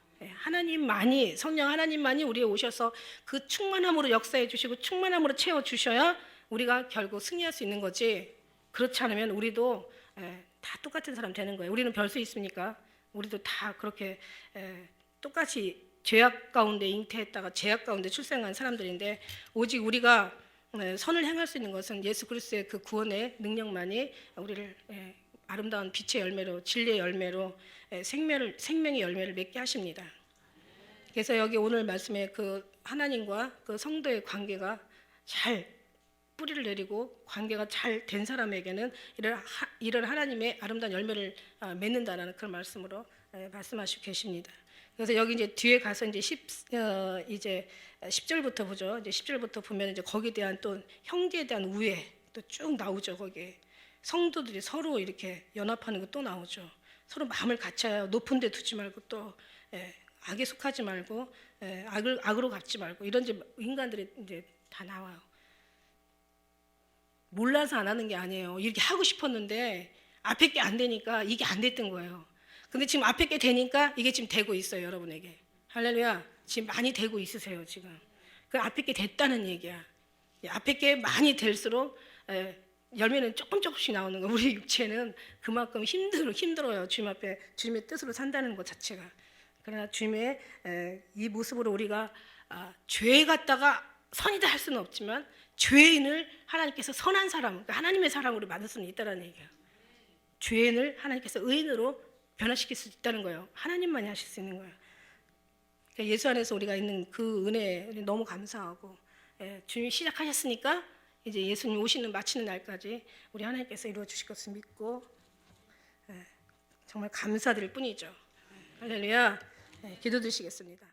성령 하나님만이 우리에 오셔서 그 충만함으로 역사해 주시고 충만함으로 채워 주셔야 우리가 결국 승리할 수 있는 거지, 그렇지 않으면 우리도 다 똑같은 사람 되는 거예요. 우리는 별 수 있습니까? 우리도 다 그렇게 똑같이 죄악 가운데 잉태했다가 죄악 가운데 출생한 사람들인데, 오직 우리가 선을 행할 수 있는 것은 예수 그리스도의 그 구원의 능력만이 우리를 아름다운 빛의 열매로, 진리의 열매로, 생명의 열매를 맺게 하십니다. 그래서 여기 오늘 말씀에 그 하나님과 그 성도의 관계가 잘 뿌리를 내리고 관계가 잘 된 사람에게는 이런 하나님의 아름다운 열매를 맺는다라는 그런 말씀으로 말씀하시고 계십니다. 그래서 여기 이제 뒤에 가서 이제 10절부터 보죠. 이제 10절부터 보면 이제 거기에 대한 또 형제에 대한 우애 또 쭉 나오죠. 거기에 성도들이 서로 이렇게 연합하는 거 또 나오죠. 서로 마음을 같이하여 높은 데 두지 말고 또 악에 속하지 말고 악으로 갚지 말고, 이런 이제 인간들이 이제 다 나와요. 몰라서 안 하는 게 아니에요. 이렇게 하고 싶었는데 앞에 게 안 되니까 이게 안 됐던 거예요. 근데 지금 앞에 게 되니까 이게 지금 되고 있어요. 여러분에게 할렐루야. 지금 많이 되고 있으세요. 지금 그 앞에 게 됐다는 얘기야. 앞에 게 많이 될수록 열매는 조금씩 나오는 거. 우리 육체는 그만큼 힘들어요. 주님 앞에 주님의 뜻으로 산다는 것 자체가. 그러나 주님의 이 모습으로 우리가 죄 같다가 선이다 할 수는 없지만 죄인을 하나님께서 선한 사람, 그러니까 하나님의 사랑으로 만들 수는 있다는 얘기예요. 죄인을 하나님께서 의인으로 변화시킬 수 있다는 거예요. 하나님만이 하실 수 있는 거예요. 그러니까 예수 안에서 우리가 있는 그 은혜에 너무 감사하고, 주님이 시작하셨으니까 이제 예수님 오시는 마치는 날까지 우리 하나님께서 이루어 주실 것을 믿고 정말 감사드릴 뿐이죠. 할렐루야. 기도드리겠습니다.